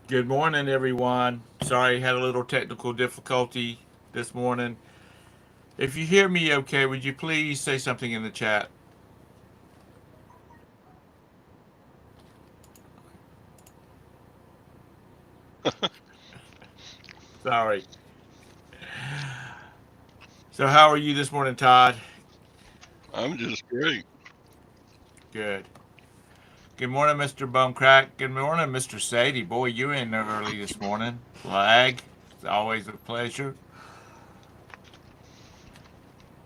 Good morning, everyone. Sorry, had a little technical difficulty this morning. If you hear me okay, would you please say something in the chat? Sorry. So, how are you this morning, Todd? I'm just great. Good. Good morning, Mr. Bumcrack. Good morning, Mr. Sadie. Boy, you in there early this morning. Lag. It's always a pleasure.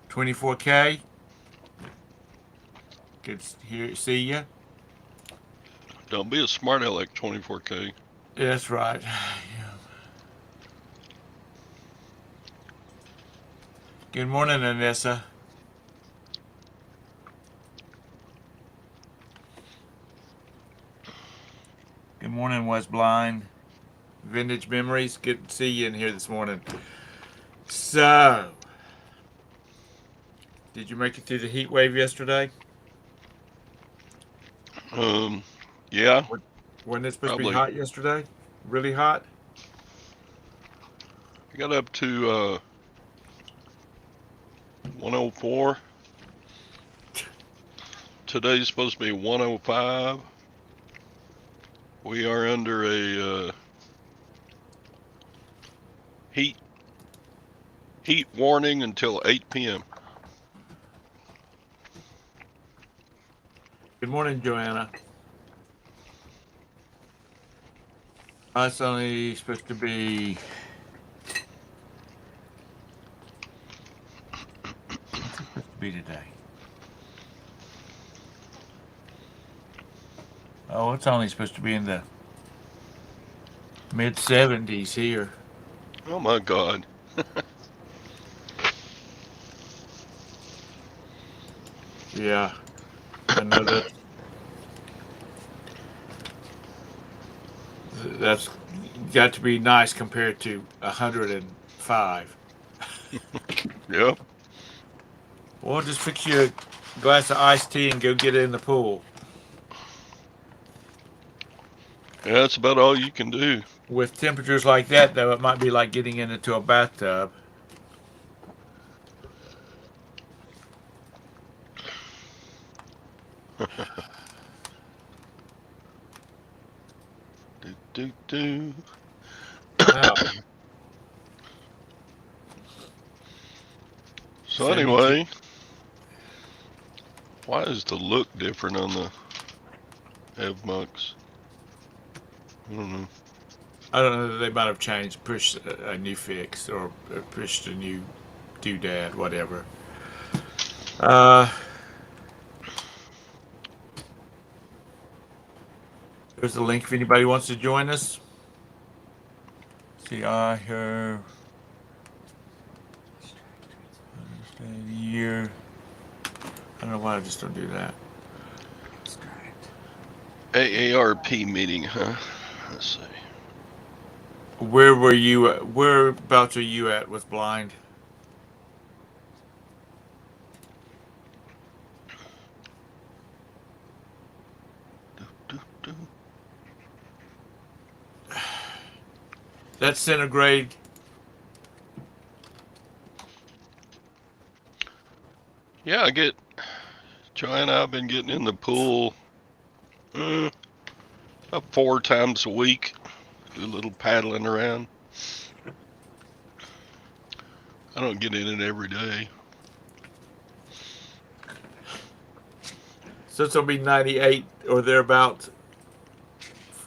24K. Good to see you. Don't be a smart aleck 24K. That's right. Good morning, Anissa. Good morning, West Blind. Vintage Memories. Good to see you in here this morning. So, did you make it through the heat wave yesterday? Um, yeah, What, wasn't it supposed to be probably. hot yesterday? Really hot? I got up to 104. Today's supposed to be 105. We are under a heat heat warning until 8 p.m. Good morning, Joanna. It's only supposed to be. What's it supposed to be today? Oh, it's only supposed to be in the mid 70s here. Oh my God. Yeah, I know that's got to be nice compared to 105. Yep. Well, just fix you a glass of iced tea and go get it in the pool. Yeah, that's about all you can do. With temperatures like that, though, it might be like getting into a bathtub. Do, do, do. Wow, So 72. anyway, why is the look different on the Evmux? I don't know. I don't know. They might have changed, pushed a new fix, or pushed a new doodad, whatever. Uh, there's the link if anybody wants to join us. See, I hear year. I don't know why I just don't do that. AARP meeting, huh? Let's see. Where were you? Whereabouts are you at with blind? Do, do, do. That centigrade. Yeah, Joanna, I've been getting in the pool uh, about 4 times a week. Do a little paddling around. I don't get in it every day. So it's gonna be 98 or thereabouts.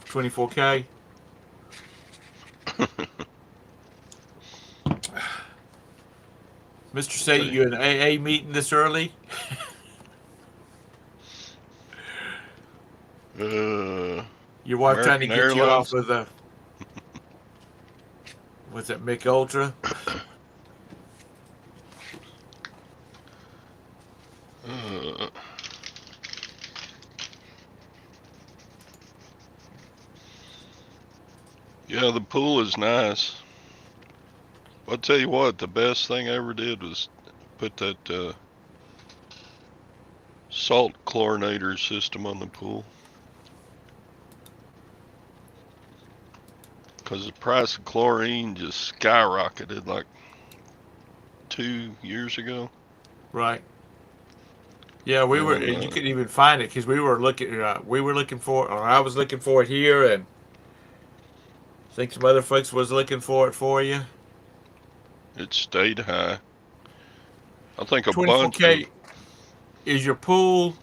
24K. Mr. Sadie, Say, you in an AA meeting this early? uh, Your wife trying to American get you off Airlines. of the what's that, Mick Ultra? Uh, yeah, the pool is nice. I'll tell you what, the best thing I ever did was put that salt chlorinator system on the pool. because the price of chlorine just skyrocketed like 2 years ago. Right. Yeah, we were. And And you couldn't even find it because we were looking. We were looking for, or I was looking for it here, and I think some other folks was looking for it for you. it stayed high. I think a bunch of 24K is your pool.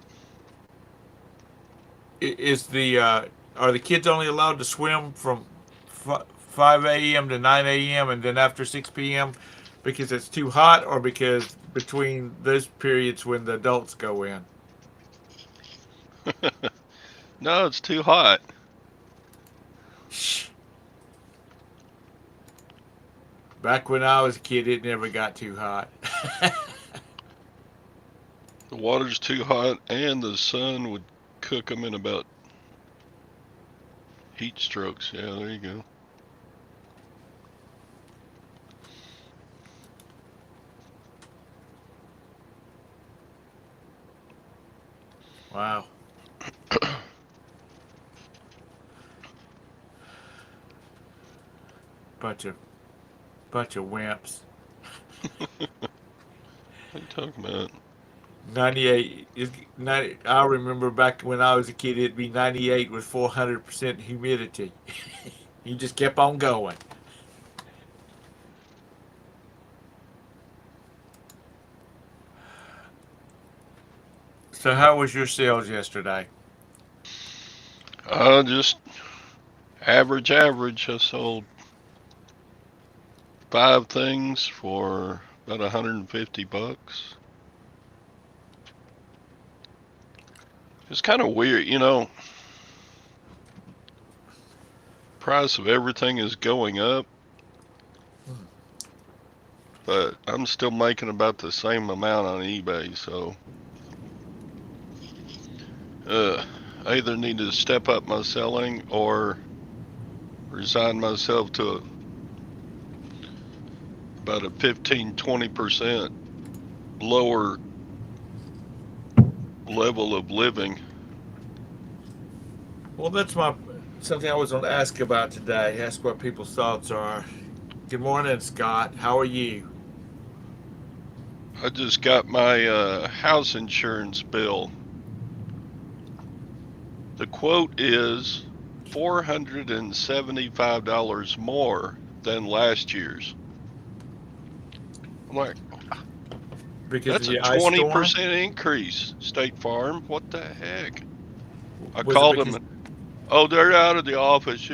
Is the are the kids only allowed to swim from 5 a.m. to 9 a.m. and then after 6 p.m. because it's too hot, or because between those periods when the adults go in? no, it's too hot. Back when I was a kid, it never got too hot. The water's too hot, and the sun would cook them in about heat strokes. Yeah, there you go. Wow. Bunch of wimps. What are you talking about? 98 is 90. I remember back when I was a kid, it'd be 98 with 400% humidity. You just kept on going. So how was your sales yesterday? Just average, average. I sold 5 things for about $150. It's kind of weird, price of everything is going up, but I'm still making about the same amount on eBay, so I either need to step up my selling or resign myself to about a 15-20% lower level of living. Well, that's something I was going to ask about today. Ask what people's thoughts are. Good morning, Scott. How are you? I just got my house insurance bill. The quote is $475 more than last year's. I'm like, Because of that's a the ice storm? 20% increase, State Farm. What the heck? I Was it called them. because Oh, they're out of the office.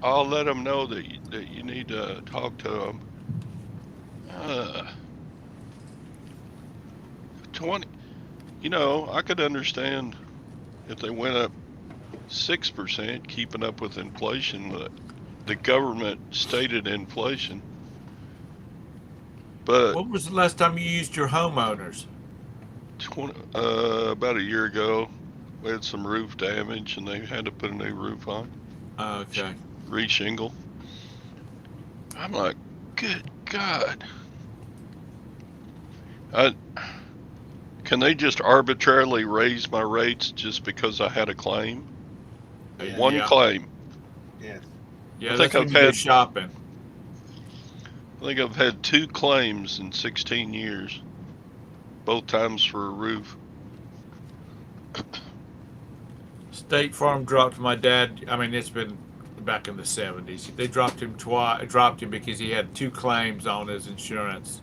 I'll let them know that you need to talk to them. 20. I could understand if they went up 6%, keeping up with inflation. The government stated inflation, but what was the last time you used your homeowners? about a year ago, we had some roof damage, and they had to put a new roof on, Okay. re-shingle. I'm like, good God. Can they just arbitrarily raise my rates just because I had a claim? One Yeah. claim. Yes. I Yeah, think that's when I've you go had shopping. I think I've had 2 claims in 16 years, both times for a roof. State Farm dropped my dad. I mean, it's been back in the 70s. They dropped him twice. Dropped him because he had 2 claims on his insurance.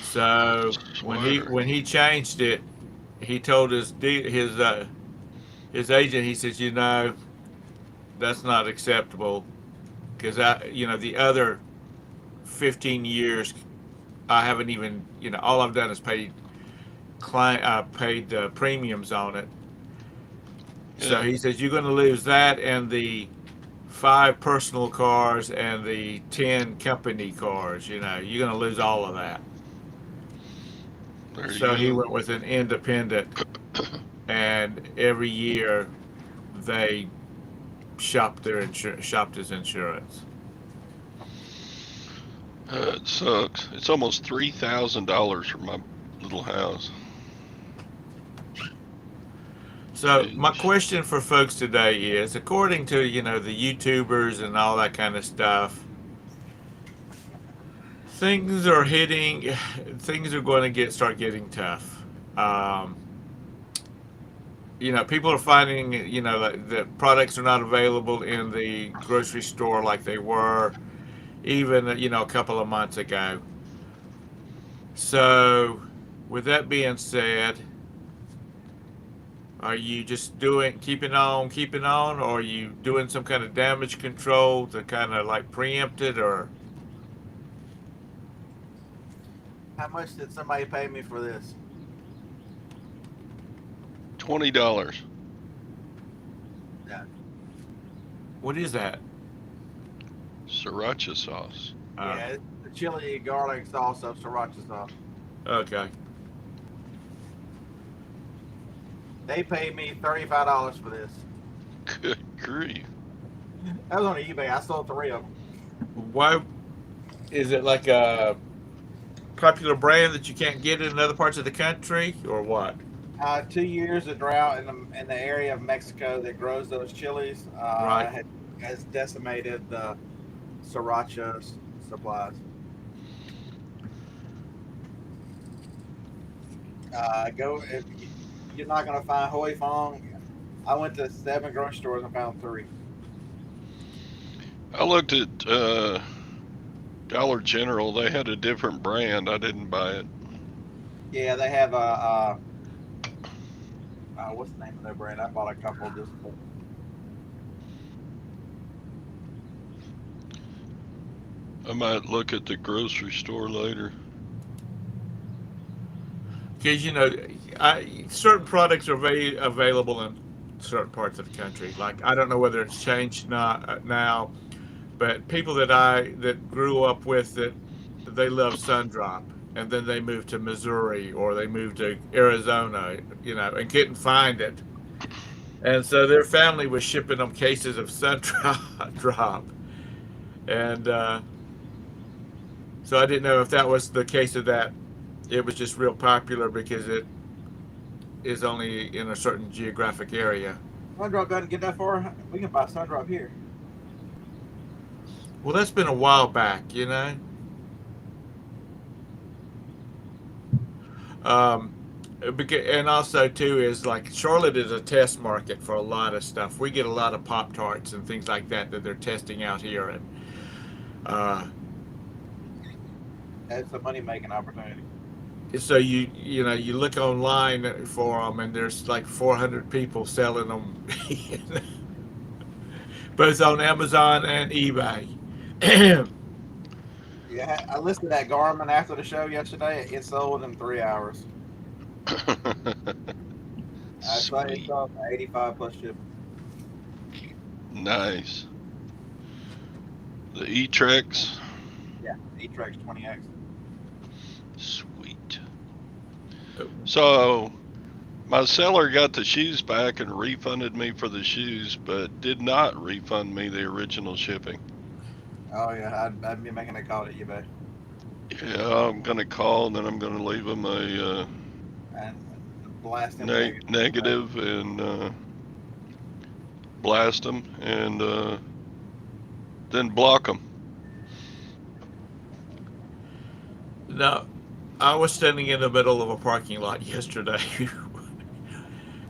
So Swear. when he changed it, he told his agent. He says, that's not acceptable because the other 15 years I haven't even all I've done is paid premiums on it. So Yeah, he says you're going to lose that and the 5 personal cars and the 10 company cars. You're going to lose all of that. there So he you went with an independent, go. and every year they shopped his insurance. It sucks. It's almost $3,000 for my little house. So my Jeez. question for folks today is, according to the YouTubers and all that kind of stuff, things are hitting, things are going to start getting tough. Um, people are finding, that products are not available in the grocery store like they were even, a couple of months ago. So, with that being said, are you just keeping on, or are you doing some kind of damage control to kind of like preempt it, or How much did somebody pay me for this? $20. Yeah. what is that? Sriracha sauce. Uh, Yeah, it's the chili garlic sauce of sriracha sauce. okay. They paid me $35 for this. Good grief. That was on eBay. I sold 3 of them. Why is it like a popular brand that you can't get in other parts of the country, or what? 2 years of drought in the area of Mexico that grows those chilies Right. has decimated the sriracha supplies. Go if you're not gonna find Hoi Fong. I went to 7 grocery stores and found 3. I looked at Dollar General. They had a different brand. I didn't buy it. Yeah, they have what's the name of their brand? I bought a couple just. I might look at the grocery store later. Because certain products are very available in certain parts of the country. Like I don't know whether it's changed now, but people that grew up with it, they love Sundrop, and then they moved to Missouri or they moved to Arizona, and couldn't find it, and so their family was shipping them cases of Sundrop, and so I didn't know if that was the case of that. It was just real popular because it is only in a certain geographic area. Sundrop doesn't get that far. We can buy Sundrop here. Well, that's been a while back. Um, and also too is like Charlotte is a test market for a lot of stuff. We get a lot of Pop Tarts and things like that they're testing out here, and uh, That's a money making opportunity. so you look online for them, and there's like 400 people selling them, both on Amazon and eBay. Yeah, I listed that Garmin after the show yesterday. It sold in 3 hours. I saw it Sweet. sold for 85 plus shipping. Nice. The E-Trex. Yeah, E-Trex 20X. Sweet. So my seller got the shoes back and refunded me for the shoes, but did not refund me the original shipping. Oh yeah, I'd be making a call to eBay Yeah, I'm gonna call and then I'm gonna leave them a and blast them. negative and blast them and then block them. No, I was standing in the middle of a parking lot yesterday,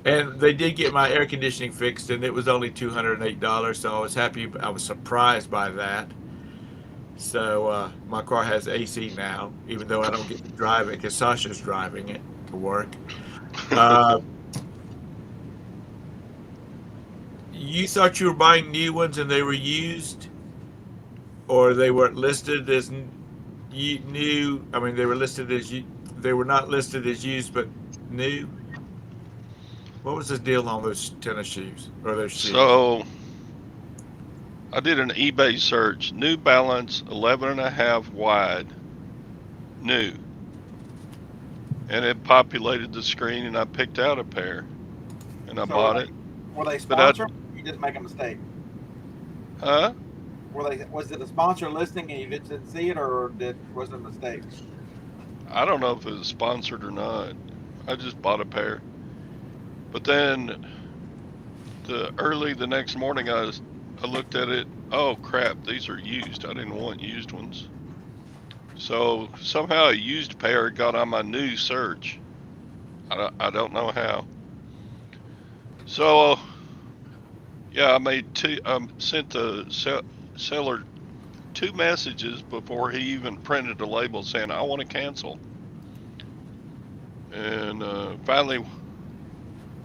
and they did get my air conditioning fixed, and it was only $208. So I was happy. I was surprised by that. So my car has AC now, even though I don't get to drive it because Sasha's driving it to work. Uh, you thought you were buying new ones and they were used, or they weren't listed as new? I mean, they were listed as they were not listed as used, but new. What was the deal on those tennis shoes or those shoes? So I did an eBay search. New Balance 11.5 wide, new, and it populated the screen, and I picked out a pair, and I bought it. Were they But I, sponsored? You just make a mistake. huh? Was it a sponsor listing and you just didn't see it, or was it a mistake? I don't know if it was sponsored or not. I just bought a pair. But then early the next morning, I looked at it. Oh crap, these are used. I didn't want used ones. So somehow a used pair got on my new search. I don't know how. So yeah, I made two. Sent the seller two messages before he even printed a label saying I want to cancel. And finally,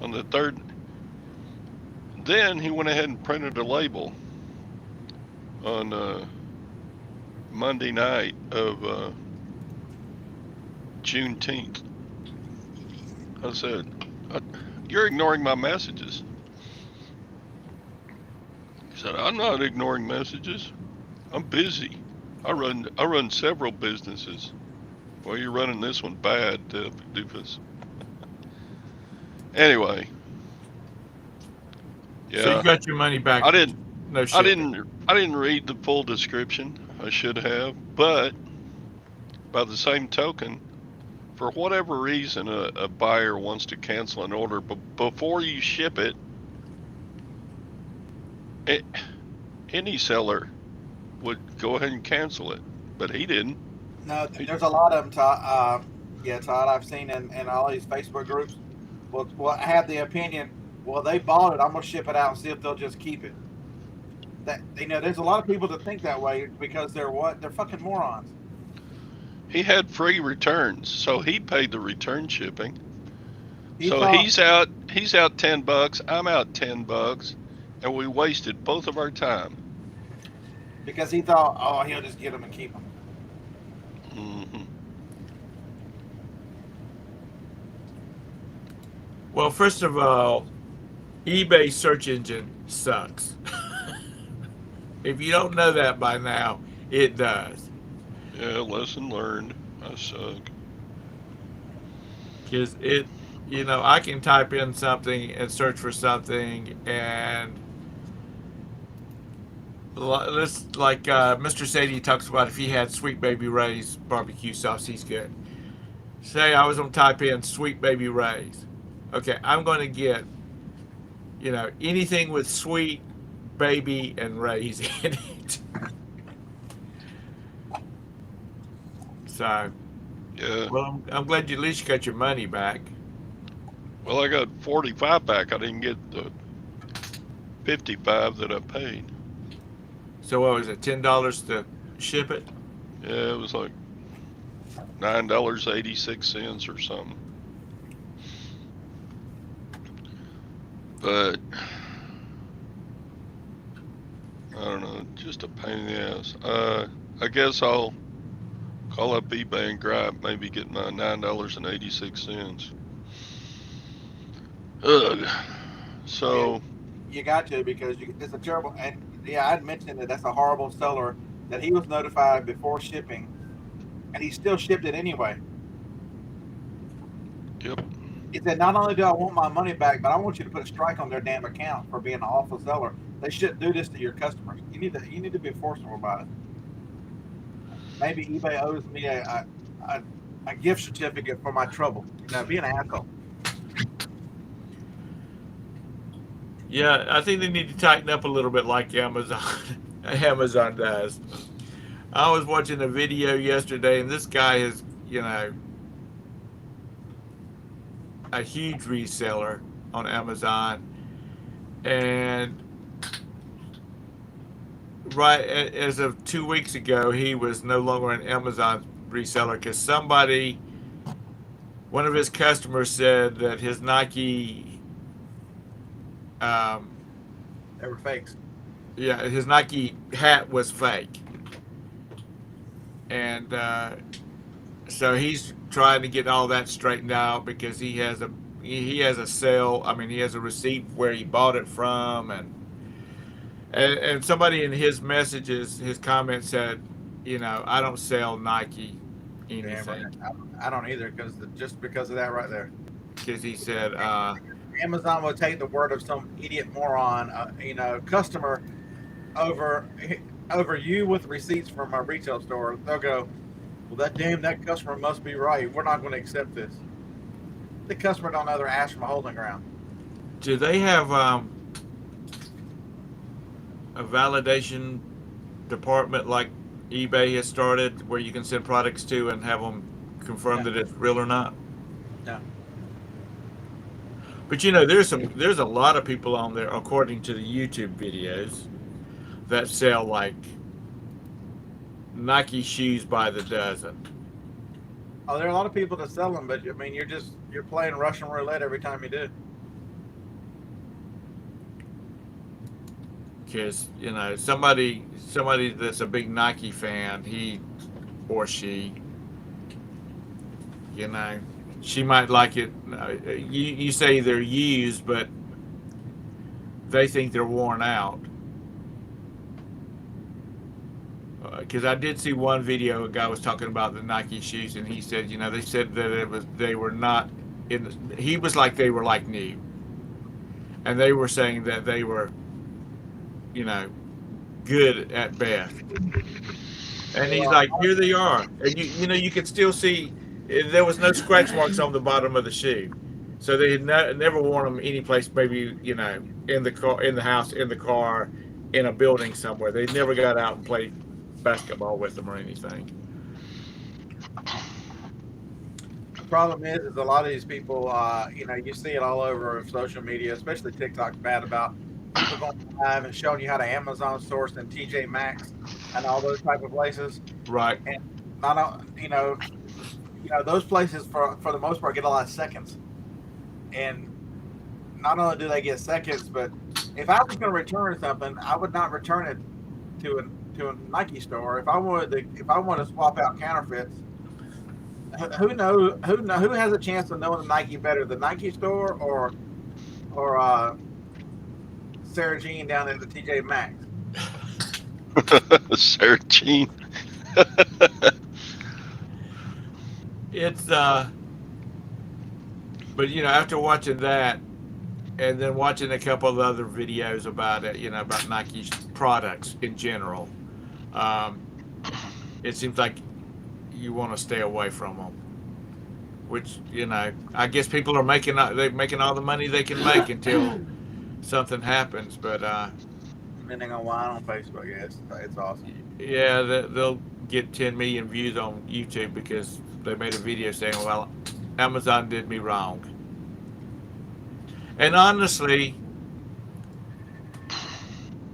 on the third, then he went ahead and printed a label on Monday night of Juneteenth. I said, "You're ignoring my messages." He said, "I'm not ignoring messages. I'm busy. I run several businesses." Well, you're running this one bad, doofus. Anyway, So you yeah, got your money back. I didn't, No I shipping. didn't, I didn't read the full description. I should have, but by the same token, for whatever reason, a buyer wants to cancel an order, but before you ship it, it, any seller would go ahead and cancel it, but he didn't. No, He, there's a lot of them, Todd. Yeah, Todd, I've seen in all these Facebook groups. Well, I have the opinion. Well, they bought it. I'm gonna ship it out and see if they'll just keep it. That there's a lot of people that think that way because they're what? They're fucking morons. he had free returns, so he paid the return shipping. He So thought he's out $10, I'm out $10, and we wasted both of our time. because he thought, oh, he'll just get them and keep them. Hmm. Well, first of all, eBay search engine sucks. If you don't know that by now, it does. Yeah, lesson learned. I suck. Because I can type in something and search for something, and let's like Mr. Sadie talks about if he had Sweet Baby Ray's barbecue sauce, he's good. Say I was going to type in Sweet Baby Ray's. Okay, I'm going to get anything with sweet, baby, and Ray's in it. So, Yeah. well, I'm glad you at least got your money back. Well, I got 45 back. I didn't get the 55 that I paid. So what was it, $10 to ship it? Yeah, it was like $9.86 or something. But I don't know, just a pain in the ass. I guess I'll call up eBay and grab, maybe get my $9.86. Ugh. So You got to because it's a terrible. And yeah, I'd mentioned that that's a horrible seller that he was notified before shipping, and he still shipped it anyway. yep. He said, not only do I want my money back, but I want you to put a strike on their damn account for being an awful seller. They shouldn't do this to your customers. You need to be forceful about it. Maybe eBay owes me a gift certificate for my trouble. Be an asshole. Yeah, I think they need to tighten up a little bit like Amazon. Amazon does. I was watching a video yesterday, and this guy is, a huge reseller on Amazon, and right as of 2 weeks ago, he was no longer an Amazon reseller because one of his customers said that his Nike, They were fakes. yeah, his Nike hat was fake, and so he's trying to get all that straightened out because he has a sale. I mean, he has a receipt where he bought it from, and somebody in his messages, his comments said, I don't sell Nike anything. I don't either just because of that right there. Because he said, Amazon will take the word of some idiot moron, customer over you with receipts from a retail store. They'll go, well, that customer must be right. We're not going to accept this. The customer don't know their ass from a hole in the ground. do they have a validation department like eBay has started, where you can send products to and have them confirm Yeah. that it's real or not? Yeah. But there's a lot of people on there, according to the YouTube videos, that sell like Nike shoes by the dozen. Oh, there are a lot of people that sell them, but I mean, you're playing Russian roulette every time you do. Because somebody that's a big Nike fan, he or she, you know, she might like it. You say they're used, but they think they're worn out. Because I did see one video, a guy was talking about the Nike shoes, and he said, they said that they were not in. He was like they were like new, and they were saying that they were, you know, good at best. And he's Well, like, here they are, and you could still see there was no scratch marks on the bottom of the shoe, so they had never worn them any place. Maybe in the car, in the house, in the car, in a building somewhere. They never got out and played basketball with them or anything. the problem is a lot of these people, you see it all over social media, especially TikTok's bad about people going live and showing you how to Amazon source and TJ Maxx and all those type of places. Right. And not, those places for the most part get a lot of seconds. And not only do they get seconds, but if I was going to return something, I would not return it to a Nike store. If I wanted to swap out counterfeits, who has a chance of knowing the Nike better, the Nike store or Sarah Jean down at the TJ Maxx? Sarah Jean. It's but after watching that, and then watching a couple of other videos about it, about Nike's products in general, it seems like you want to stay away from them. Which I guess people are making all the money they can make until something happens. But Depending on why on Facebook, yeah, it's awesome. yeah, they'll get 10 million views on YouTube because they made a video saying, "Well, Amazon did me wrong." And honestly,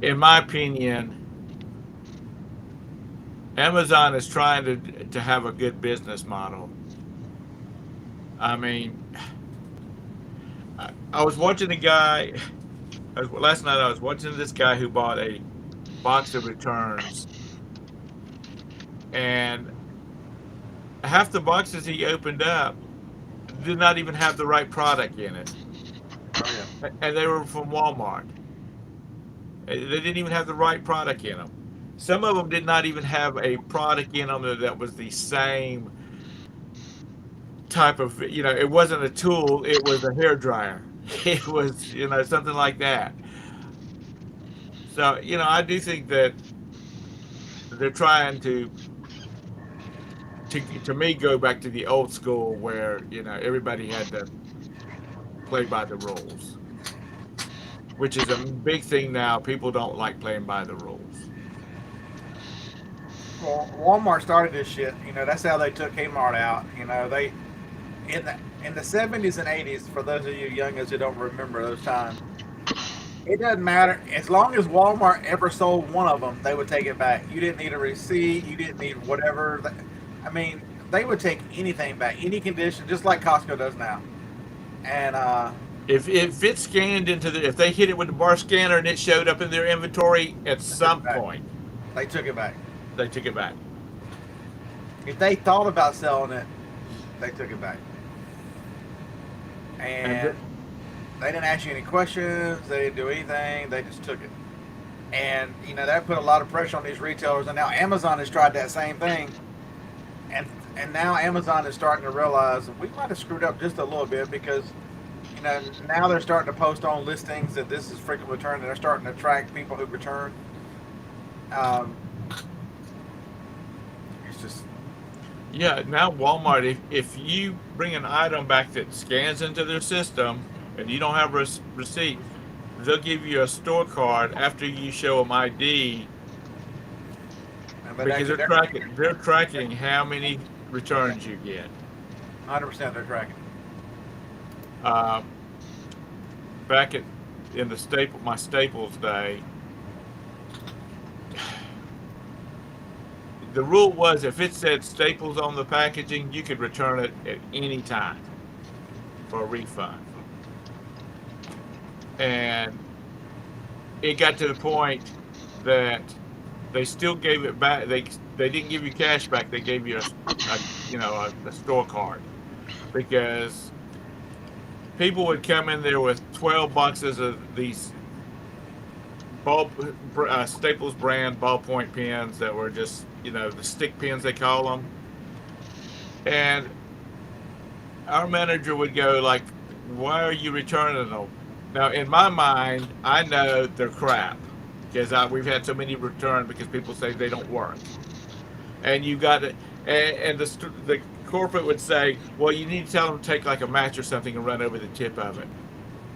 in my opinion, Amazon is trying to have a good business model. I mean, I was watching a guy last night. I was watching this guy who bought a box of returns, and half the boxes he opened up did not even have the right product in it. Oh, yeah. And they were from Walmart. They didn't even have the right product in them. Some of them did not even have a product in them that was the same type of, it wasn't a tool, it was a hair dryer. It was, something like that. So, I do think that they're trying to me go back to the old school where, everybody had to play by the rules, which is a big thing now. People don't like playing by the rules. Well, Walmart started this shit. That's how they took Kmart out. They in the 70s and 80s. For those of you youngins who don't remember those times, it doesn't matter as long as Walmart ever sold one of them, they would take it back. You didn't need a receipt. You didn't need whatever. I mean, they would take anything back, any condition, just like Costco does now. And if it scanned if they hit it with the bar scanner and it showed up in their inventory at some point, they took it back. They took it back. If they thought about selling it, they took it back. And they didn't ask you any questions. They didn't do anything. They just took it. And that put a lot of pressure on these retailers. And now Amazon has tried that same thing. And now Amazon is starting to realize we might have screwed up just a little bit because now they're starting to post on listings that this is frequent return, and they're starting to track people who return. It's just now Walmart, if you bring an item back that scans into their system and you don't have a receipt, they'll give you a store card after you show them ID But because actually, they're tracking how many returns you get. 100% they're tracking. Uh, back at in the my Staples day, the rule was if it said Staples on the packaging, you could return it at any time for a refund. And it got to the point that they still gave it back. They didn't give you cash back. They gave you a store card because people would come in there with 12 boxes of these Staples brand ballpoint pens that were just the stick pens they call them, and our manager would go like, "Why are you returning them?" Now, in my mind, I know they're crap because we've had so many returned because people say they don't work, and you got to, and the corporate would say, "Well, you need to tell them to take like a match or something and run over the tip of it."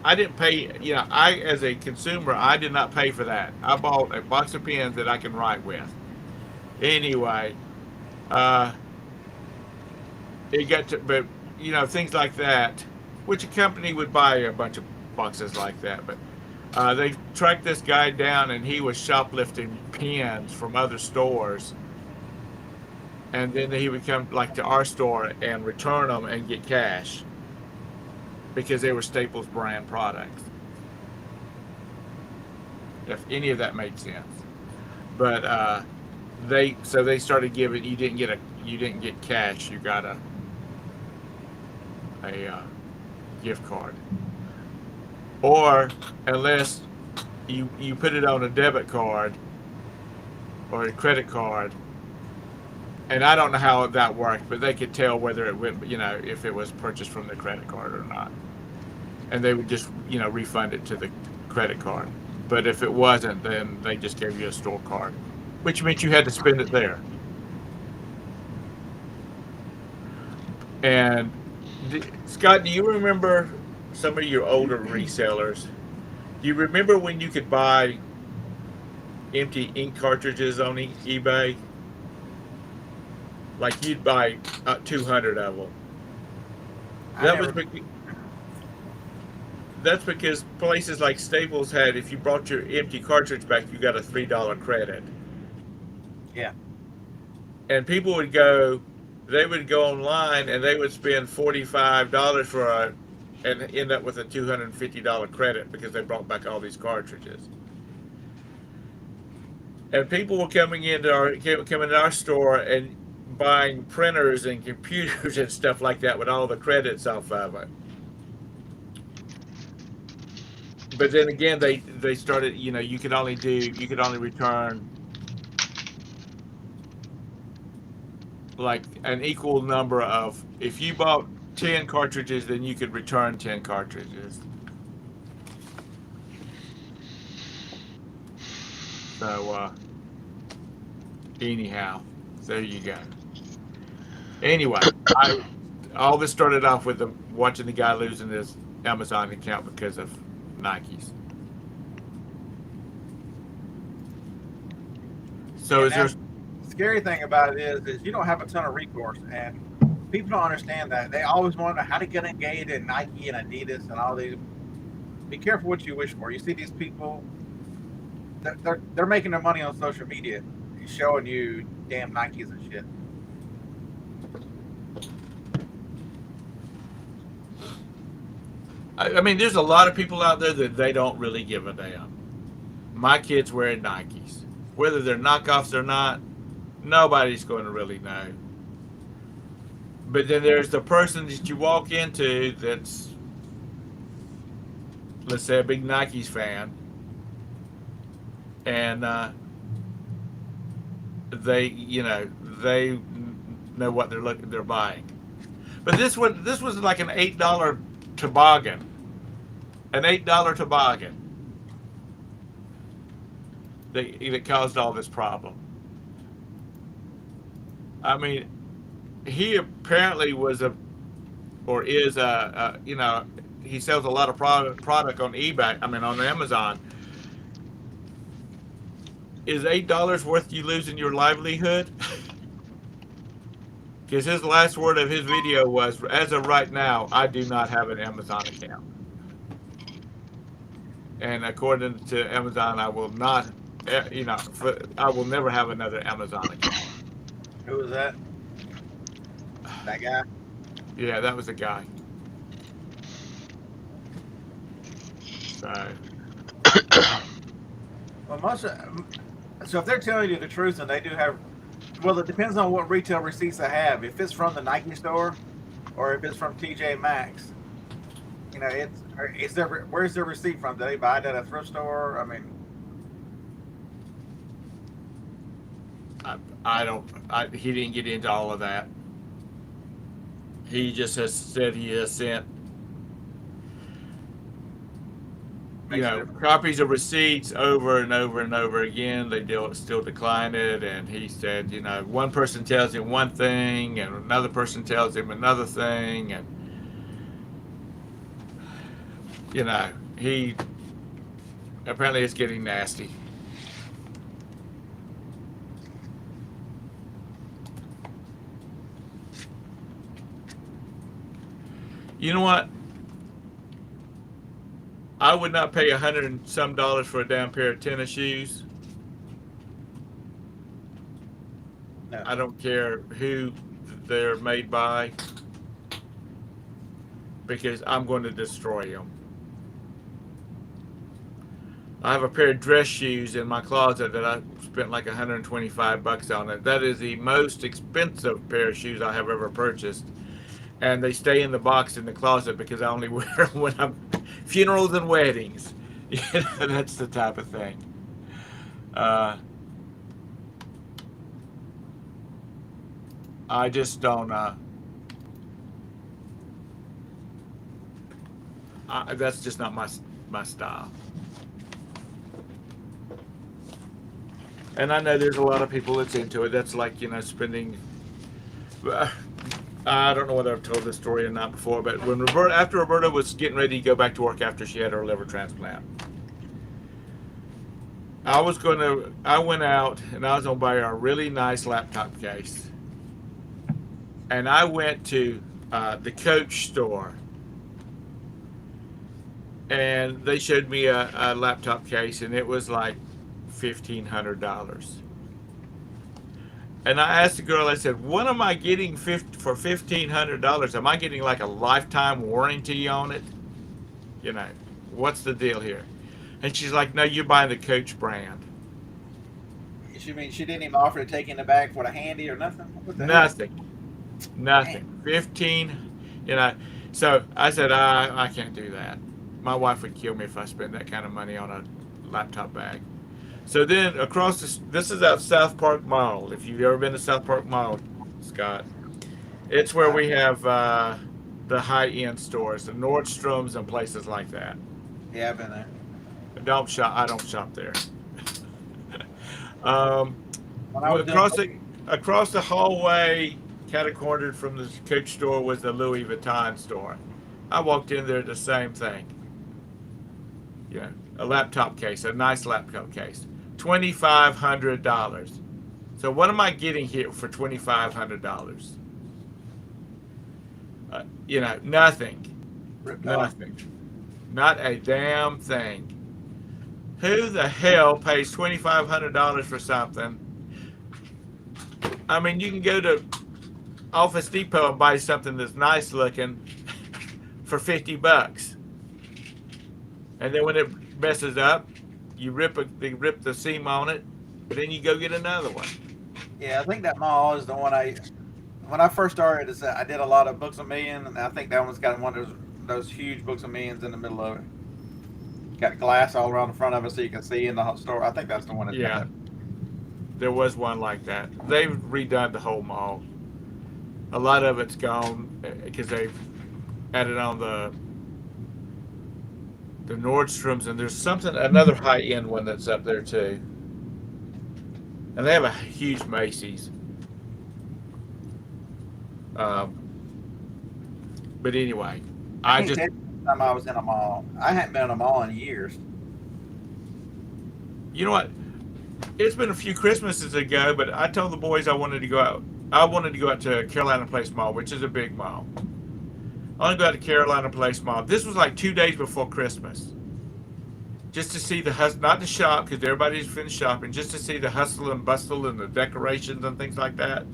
I didn't pay. I as a consumer, I did not pay for that. I bought a box of pens that I can write with. Anyway, uh, it got to, but things like that, which a company would buy a bunch of boxes like that. But they tracked this guy down, and he was shoplifting pens from other stores, and then he would come like to our store and return them and get cash because they were Staples brand products. If any of that made sense, but they started giving you didn't get cash, you got a gift card, or unless you put it on a debit card or a credit card, and I don't know how that worked, but they could tell whether it went, if it was purchased from the credit card or not, and they would just refund it to the credit card. But if it wasn't, then they just gave you a store card, which meant you had to spend it there. And Scott, do you remember some of your older resellers? Do you remember when you could buy empty ink cartridges on eBay? Like you'd buy 200 of them. That was that's because places like Staples had, if you brought your empty cartridge back, you got a $3 credit. Yeah. And people they would go online and they would spend $45 and end up with a $250 credit because they brought back all these cartridges. And people were coming into our store and buying printers and computers and stuff like that with all the credits off of it. But then again, they started, you could only return like an equal number of, if you bought 10 cartridges, then you could return 10 cartridges. So anyhow, there you go. Anyway, all this started off with watching the guy losing his Amazon account because of Nikes. So The scary thing about it is you don't have a ton of recourse, and people don't understand that. They always want to know how to get engaged in Nike and Adidas and all these. Be careful what you wish for. You see these people, they're making their money on social media, showing you damn Nikes and shit. I mean, there's a lot of people out there that they don't really give a damn. My kid's wearing Nikes. Whether they're knockoffs or not, nobody's going to really know. But then there's the person that you walk into that's, let's say, a big Nikes fan, and they know what they're buying. But this was like an $8 toboggan, that caused all this problem. I mean, he apparently is he sells a lot of product on eBay. I mean, on Amazon. Is $8 worth you losing your livelihood? Because his last word of his video was, "As of right now, I do not have an Amazon account." And according to Amazon, I will not, I will never have another Amazon account. Who was that? That guy? Yeah, that was the guy. So, Well, so if they're telling you the truth and they do have, well, it depends on what retail receipts they have. If it's from the Nike store or if it's from TJ Maxx, where's their receipt from? Did they buy it at a thrift store? I mean, he didn't get into all of that. He just has said he has sent, copies of receipts over and over and over again. They still decline it. And he said, one person tells him one thing and another person tells him another thing. And, he apparently is getting nasty. You know what? I would not pay $100 and some for a damn pair of tennis shoes. no. I don't care who they're made by, because I'm going to destroy them. I have a pair of dress shoes in my closet that I spent like $125 on it. That is the most expensive pair of shoes I have ever purchased. And they stay in the box in the closet because I only wear them when I'm funerals and weddings. That's the type of thing. I just don't. That's just not my style. And I know there's a lot of people that's into it. That's like, spending. I don't know whether I've told this story or not before, but after Roberta was getting ready to go back to work after she had her liver transplant, I went out and I was gonna buy her a really nice laptop case, and I went to the Coach store, and they showed me a laptop case, and it was like $1,500. And I asked the girl, I said, "What am I getting for $1,500? Am I getting like a lifetime warranty on it? What's the deal here?" And she's like, "No, you're buying the Coach brand." She didn't even offer to take in the bag for the handy or nothing? What the Nothing. heck? Nothing. 15, So I said, I can't do that. My wife would kill me if I spent that kind of money on a laptop bag. So then this is out South Park Mall. If you've ever been to South Park Mall, Scott, it's where we have the high-end stores, the Nordstroms and places like that. Yeah, I've been there. I don't shop there. Across the hallway, catty-cornered from the Coach store, was the Louis Vuitton store. I walked in there, the same thing. A laptop case, a nice laptop case. $2,500. So what am I getting here for $2,500? Nothing. Ripped off. Nothing. Not a damn thing. Who the hell pays $2,500 for something? I mean, you can go to Office Depot and buy something that's nice looking for $50. And then when it messes up, you rip the seam on it, but then you go get another one. Yeah, I think that mall is the one when I first started, I did a lot of Books a Million, and I think that one's got one of those huge Books a Millions in the middle of it. Got glass all around the front of it so you can see in the store. I think that's the one that's got it. There was one like that. They've redone the whole mall. A lot of it's gone because they've added on the Nordstroms, and there's another high-end one that's up there too. And they have a huge Macy's. But anyway, time I was in a mall. I hadn't been in a mall in years. You know what? It's been a few Christmases ago, but I told the boys I wanted to go out. I wanted to go out to Carolina Place Mall, which is a big mall. I want to go out to Carolina Place Mall. This was like 2 days before Christmas, just to see the hustle, not to shop because everybody's finished shopping, just to see the hustle and bustle and the decorations and things like that.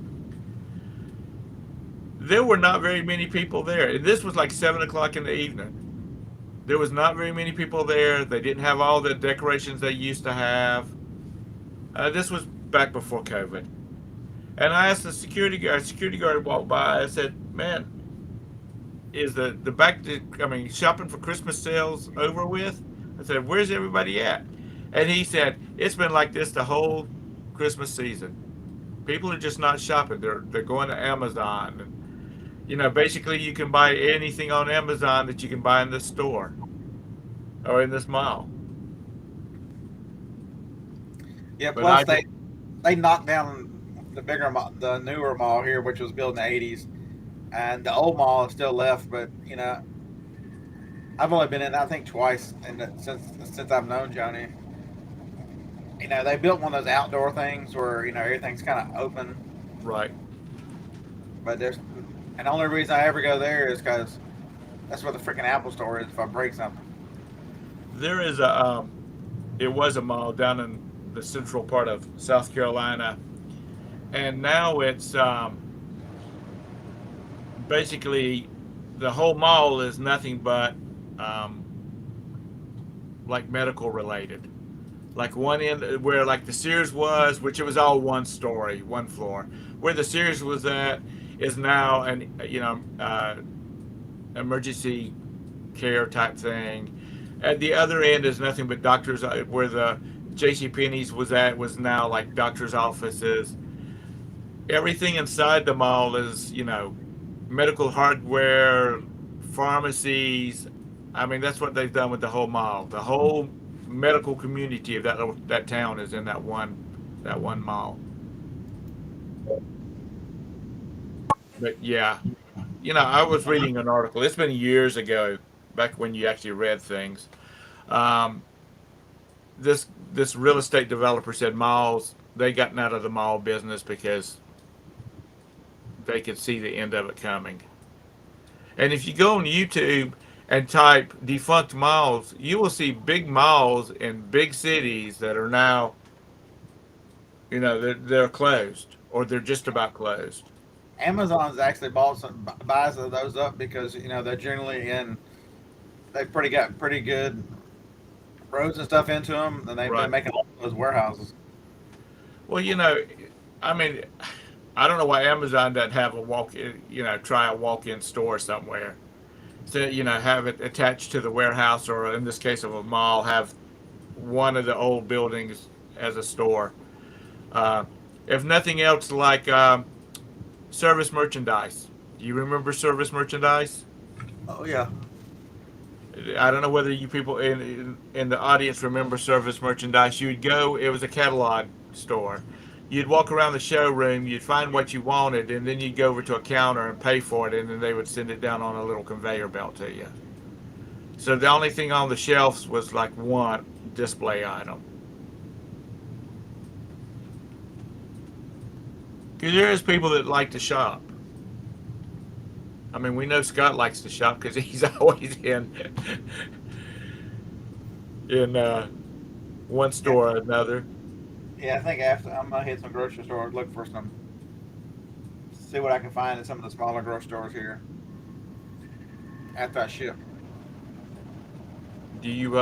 There were not very many people there. And this was like 7 o'clock in the evening. There was not very many people there. They didn't have all the decorations they used to have. This was back before COVID. And I asked the security guard. Security guard walked by. I said, "Man, is the back to, I mean, shopping for Christmas sales over with?" I said, "Where's everybody at?" And he said, "It's been like this the whole Christmas season. People are just not shopping. They're going to Amazon. And, basically you can buy anything on Amazon that you can buy in this store or in this mall." Yeah. But I Plus they knocked down the bigger mall, the newer mall here, which was built in the '80s, and the old mall is still left. But I've only been in I think twice since I've known Johnny. They built one of those outdoor things where everything's kind of open. right. But and the only reason I ever go there is because that's where the freaking Apple store is. If I break something, There is a it was a mall down in the central part of South Carolina, and now it's basically the whole mall is nothing but um, like medical related. Like one end where like the Sears was, which it was all one story, one floor. Where the Sears was at is now an emergency care type thing. At the other end is nothing but doctors. Where the J.C. Penney's was at was now like doctors' offices. Everything inside the mall is medical hardware, pharmacies. I mean, that's what they've done with the whole mall. The whole medical community of that town is in that one mall. But yeah, I was reading an article. It's been years ago, back when you actually read things. Um, this real estate developer said malls they gotten out of the mall business because they could see the end of it coming. And if you go on YouTube and type defunct malls, you will see big malls in big cities that are now, they're closed or they're just about closed. Amazon's actually bought some buys of those up because they're generally in. They've got pretty good roads and stuff into them, and they've been Right. making all those warehouses. Well, I mean, I don't know why Amazon doesn't have a try a walk-in store somewhere. So, have it attached to the warehouse or in this case of a mall, have one of the old buildings as a store. Uh, if nothing else, like service merchandise. Do you remember service merchandise? Oh yeah. I don't know whether you people in the audience remember service merchandise. You'd go, it was a catalog store. You'd walk around the showroom, you'd find what you wanted, and then you'd go over to a counter and pay for it, and then they would send it down on a little conveyor belt to you. So the only thing on the shelves was like one display item. Because there is people that like to shop. I mean, we know Scott likes to shop because he's always in one store or another. Yeah, I think after I'm gonna hit some grocery stores, look for see what I can find in some of the smaller grocery stores here after I ship. Do you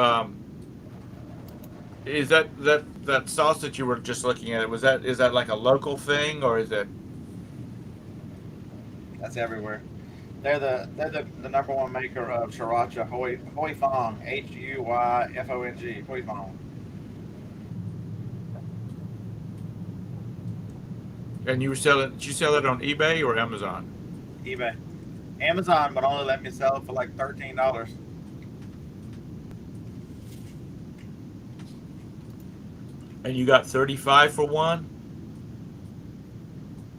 is that sauce that you were just looking at? Is that like a local thing or is it? That's everywhere. They're the number one maker of sriracha, Hoi Fong, Huyfong, Hoi Fong. And did you sell it on eBay or Amazon? eBay, Amazon, but only let me sell it for like $13. And you got 35 for one?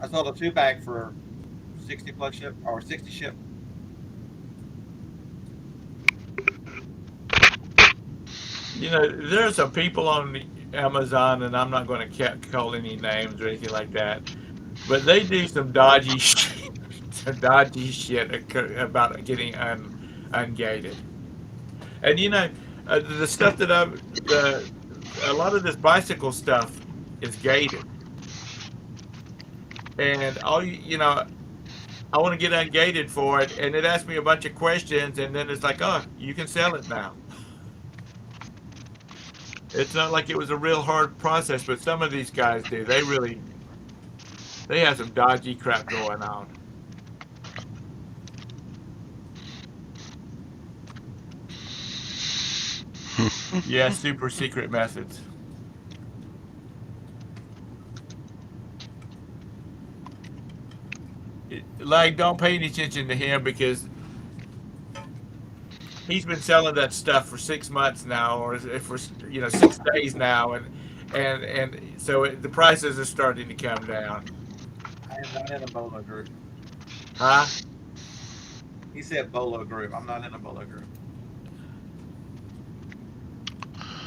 I sold a 2-pack for 60 plus ship or 60 ship. There's some people on Amazon, and I'm not going to call any names or anything like that, but they do some dodgy, some dodgy shit about getting ungated. And the stuff that a lot of this bicycle stuff is gated, and I want to get ungated for it, and it asks me a bunch of questions, and then it's like, oh, you can sell it now. It's not like it was a real hard process, but some of these guys do. They have some dodgy crap going on. Yeah, super secret methods. Like, don't pay any attention to him because he's been selling that stuff for 6 months now, or for 6 days now, and so the prices are starting to come down. I am not in a bolo group. Huh? He said bolo group. I'm not in a bolo group.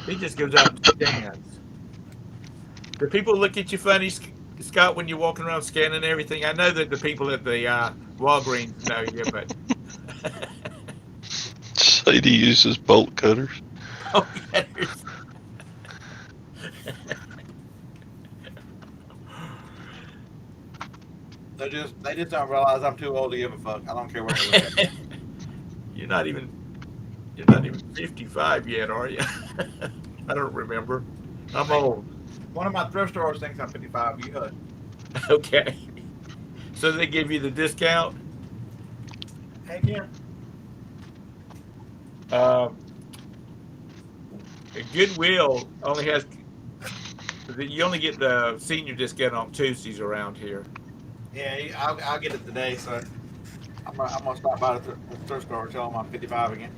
He just goes out and stands. Do people look at you funny, Scott, when you're walking around scanning everything? I know that the people at the Walgreens know you, but Sadie uses bolt cutters. oh, yeah, They just don't realize I'm too old to give a fuck. I don't care what they look at. you're not even 55 yet, are you? I don't remember. I'm old. One of my thrift stores thinks I'm 55. You heard. Okay. So they give you the discount. Heck yeah. Um, Goodwill only has you only get the senior discount on Tuesdays around here. Yeah, I'll get it today. So I'm gonna stop by the thrift store and tell them I'm 55 again.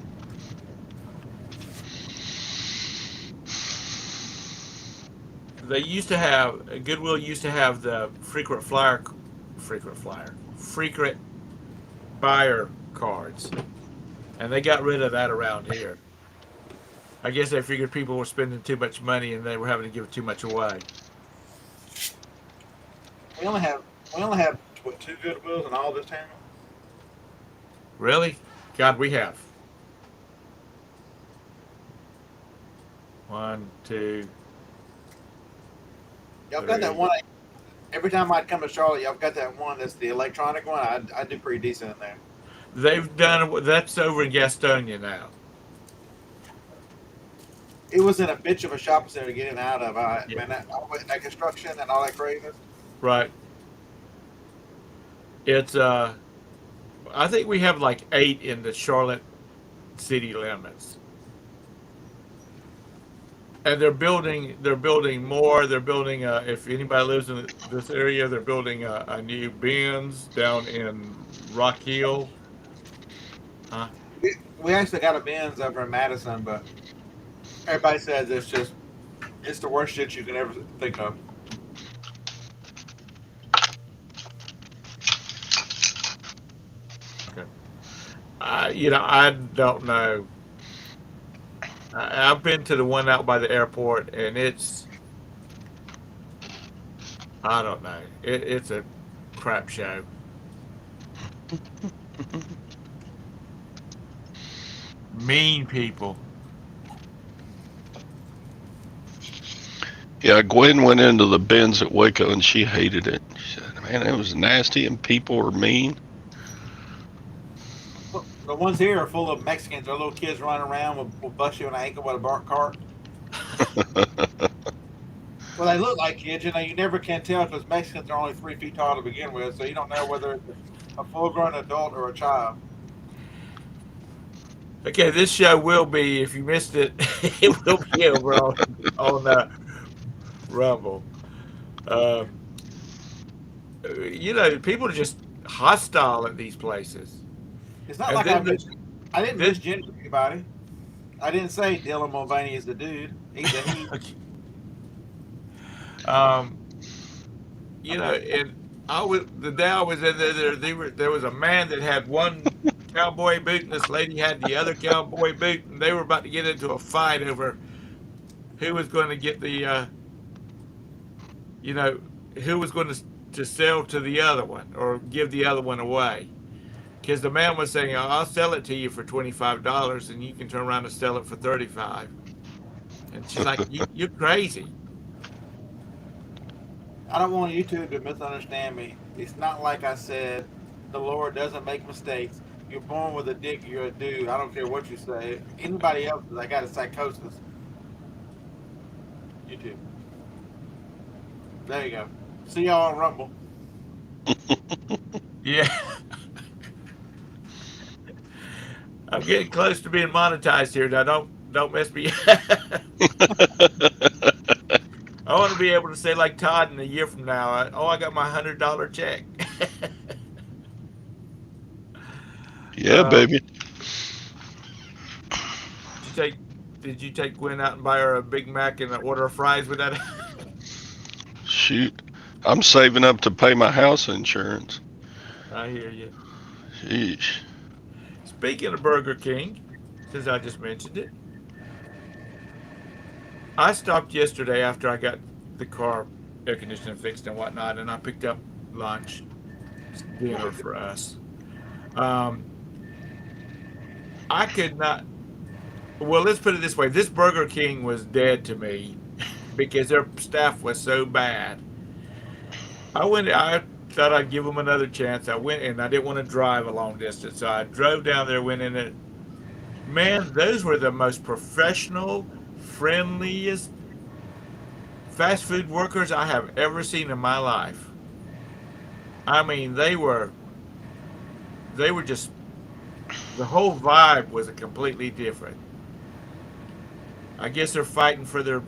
Goodwill used to have the frequent buyer cards, and they got rid of that around here. I guess they figured people were spending too much money and they were having to give too much away. We only have what, 2 Goodwills in all this town. Really? God, we have 1, 2. Y'all got that one. Every time I'd come to Charlotte, y'all got that one that's the electronic one. I do pretty decent in there. They've done that's over in Gastonia now. It was in a bitch of a shopping center to get in and out of. Man, that construction and all that craziness. Right. It's I think we have like 8 in the Charlotte city limits. And they're building more. They're building if anybody lives in this area, they're building a new Benz down in Rock Hill. Huh? We actually got a Benz over in Madison, but everybody says it's the worst shit you can ever think of. Okay. I don't know. I've been to the one out by the airport, and I don't know. It's a crap show. Mean people. Yeah, Gwen went into the bins at Waco and she hated it. She said, man, it was nasty and people were mean. The ones here are full of Mexicans. Their little kids running around will bust you in the ankle with a bark cart. Well, they look like kids. You never can tell because Mexicans are only 3 feet tall to begin with, so you don't know whether it's a full-grown adult or a child. Okay, this show will be, if you missed it, it will be over on Rumble. People are just hostile at these places. It's not like I didn't misgender anybody. I didn't say Dylan Mulvaney is the dude. He's a he. And the day I was in there was a man that had one cowboy boot, and this lady had the other cowboy boot, and they were about to get into a fight over who was going to get the, you know, who was going to sell to the other one or give the other one away. Because the man was saying, I'll sell it to you for $25 and you can turn around and sell it for 35. And she's like, you're crazy. I don't want YouTube to misunderstand me. It's not like I said the Lord doesn't make mistakes. You're born with a dick, you're a dude. I don't care what you say. Anybody else, I got a psychosis. YouTube. There you go. See y'all on Rumble. Yeah. I'm getting close to being monetized here. Now don't mess me. I want to be able to say like Todd in a year from now, I got my $100 check. Yeah, baby. Did you take Gwen out and buy her a Big Mac and an order of fries with that? Shoot. I'm saving up to pay my house insurance. I hear you. Sheesh. Speaking of Burger King, since I just mentioned it, I stopped yesterday after I got the car air conditioning fixed and whatnot, and I picked up lunch, dinner for us. Um, I could not. Well, let's put it this way: this Burger King was dead to me because their staff was so bad. I went. I thought I'd give them another chance. I went, and I didn't want to drive a long distance, so I drove down there, went in it. Man, those were the most professional, friendliest fast food workers I have ever seen in my life. I mean, they were just the whole vibe was a completely different. I guess they're fighting for their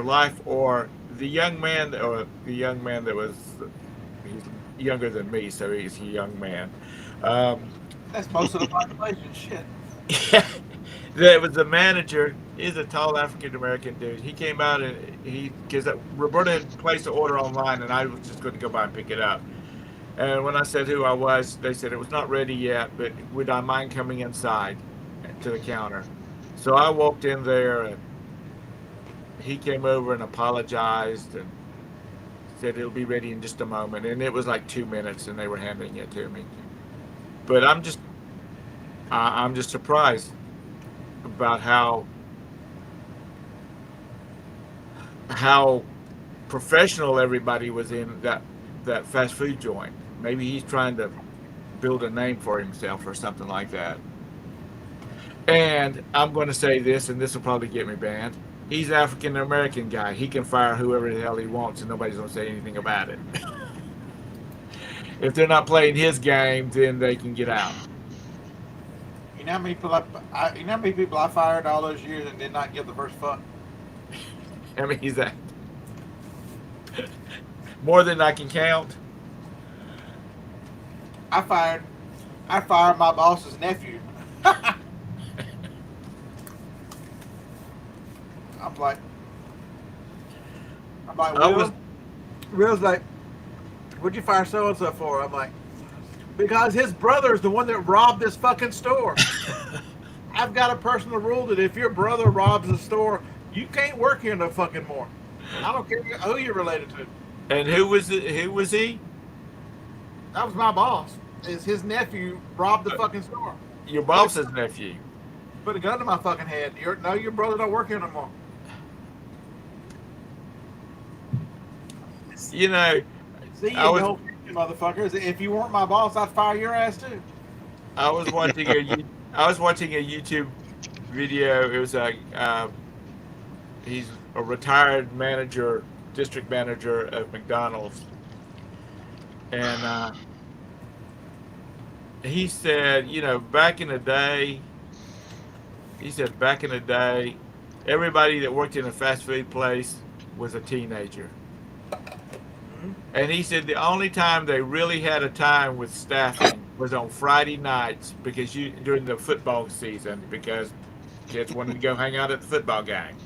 life, or the young man that was he's younger than me, so he's a young man. Um, That's most of the population. Shit. that was the manager. He's a tall African American dude. He came out and because Roberta had placed an order online, and I was just going to go by and pick it up. And when I said who I was, they said it was not ready yet, but would I mind coming inside to the counter? So I walked in there, and he came over and apologized and said it'll be ready in just a moment. And it was like 2 minutes, and they were handing it to me. But I'm just surprised about how professional everybody was in that fast food joint. Maybe he's trying to build a name for himself or something like that. And I'm going to say this, and this will probably get me banned. He's an African American guy. He can fire whoever the hell he wants, and nobody's going to say anything about it. If they're not playing his game, then they can get out. You know how many people you know how many people I fired all those years and did not give the first fuck? I mean, he's that more than I can count. I fired my boss's nephew. I'm like, Will's like, what'd you fire so and so for? I'm like, because his brother is the one that robbed this fucking store. I've got a personal rule that if your brother robs the store, you can't work here no fucking more. I don't care who you're related to. And who was it? Who was he? That was my boss. Is his nephew robbed the fucking store? Your boss's nephew. Put a gun to my fucking head. Your brother don't work here no more. You know, see, you motherfuckers. If you weren't my boss, I'd fire your ass too. I was watching a YouTube video. It was he's a retired manager, district manager of McDonald's, and he said, back in the day, everybody that worked in a fast food place was a teenager. And he said the only time they really had a time with staffing was on Friday nights during the football season because kids wanted to go hang out at the football game.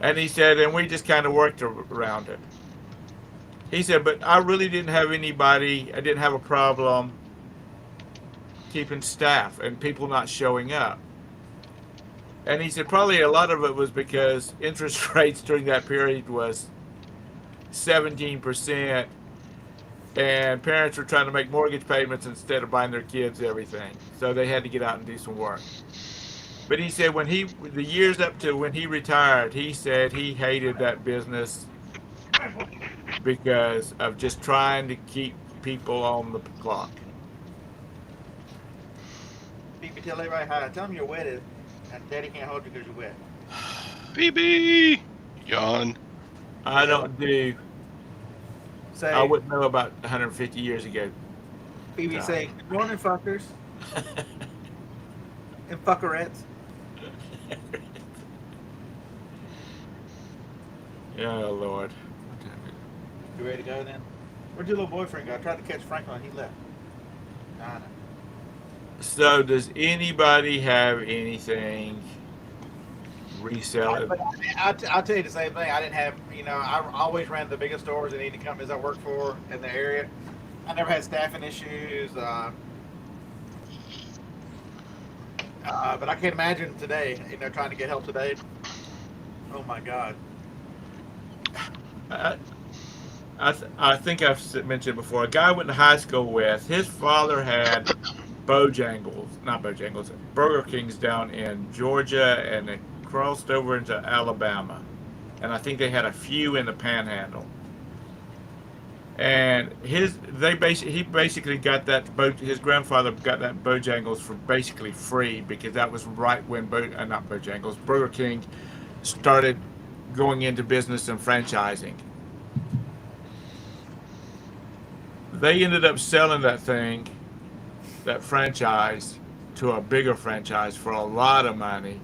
And he said, and we just kind of worked around it. He said, but I really didn't have anybody, I didn't have a problem keeping staff and people not showing up. And he said probably a lot of it was because interest rates during that period was 17%, and parents were trying to make mortgage payments instead of buying their kids everything. So they had to get out and do some work. But he said the years up to when he retired, he said he hated that business because of just trying to keep people on the clock. Phoebe, tell everybody hi. Tell them you're wet, and Daddy can't hold you because you're wet. BB! Yawn. I don't do. Say, I wouldn't know about 150 years ago. Phoebe, No. say, good morning, fuckers and fuckerettes. Oh Lord. You ready to go then? Where'd your little boyfriend go? I tried to catch Franklin, he left. I know. So does anybody have anything reselling? I'll tell you the same thing. I didn't have, I always ran the biggest stores in any companies I worked for in the area. I never had staffing issues. But I can't imagine today, trying to get help today. Oh my God. I, I think I've mentioned before. A guy I went to high school with. His father had not Bojangles, Burger Kings down in Georgia, and they crossed over into Alabama, and I think they had a few in the Panhandle. And he basically got his grandfather got that Bojangles for basically free because that was right when not Bojangles, Burger King started going into business and franchising. They ended up selling that franchise, to a bigger franchise for a lot of money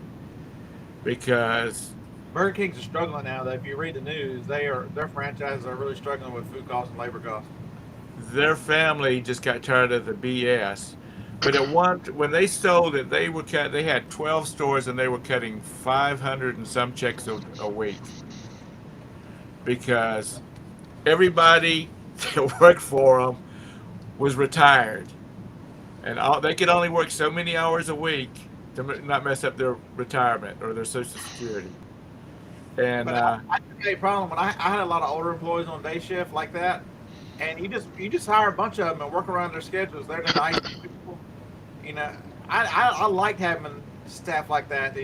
because Burger Kings are struggling now. Though, if you read the news, their franchises are really struggling with food costs and labor costs. their family just got tired of the BS. But when they sold it, they had 12 stores and they were cutting 500 and some checks a week because everybody that worked for them was retired, and they could only work so many hours a week to not mess up their retirement or their Social Security. And But I had a problem when I had a lot of older employees on day shift like that, and you just hire a bunch of them and work around their schedules. They're the nice people. You know, I like having staff like that.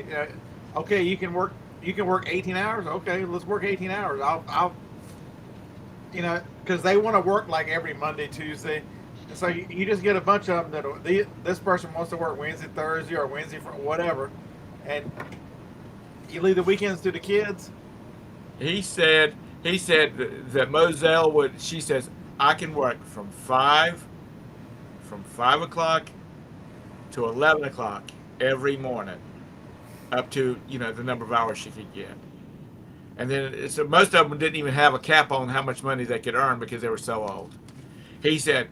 Okay, you can work 18 hours. Okay, let's work 18 hours. I'll because they want to work like every Monday, Tuesday. And so you just get a bunch of them this person wants to work Wednesday, Thursday, or Wednesday for whatever, and you leave the weekends to the kids. he said that Moselle would. She says I can work from 5 o'clock to 11 o'clock every morning, up to the number of hours she could get. And then so most of them didn't even have a cap on how much money they could earn because they were so old. He said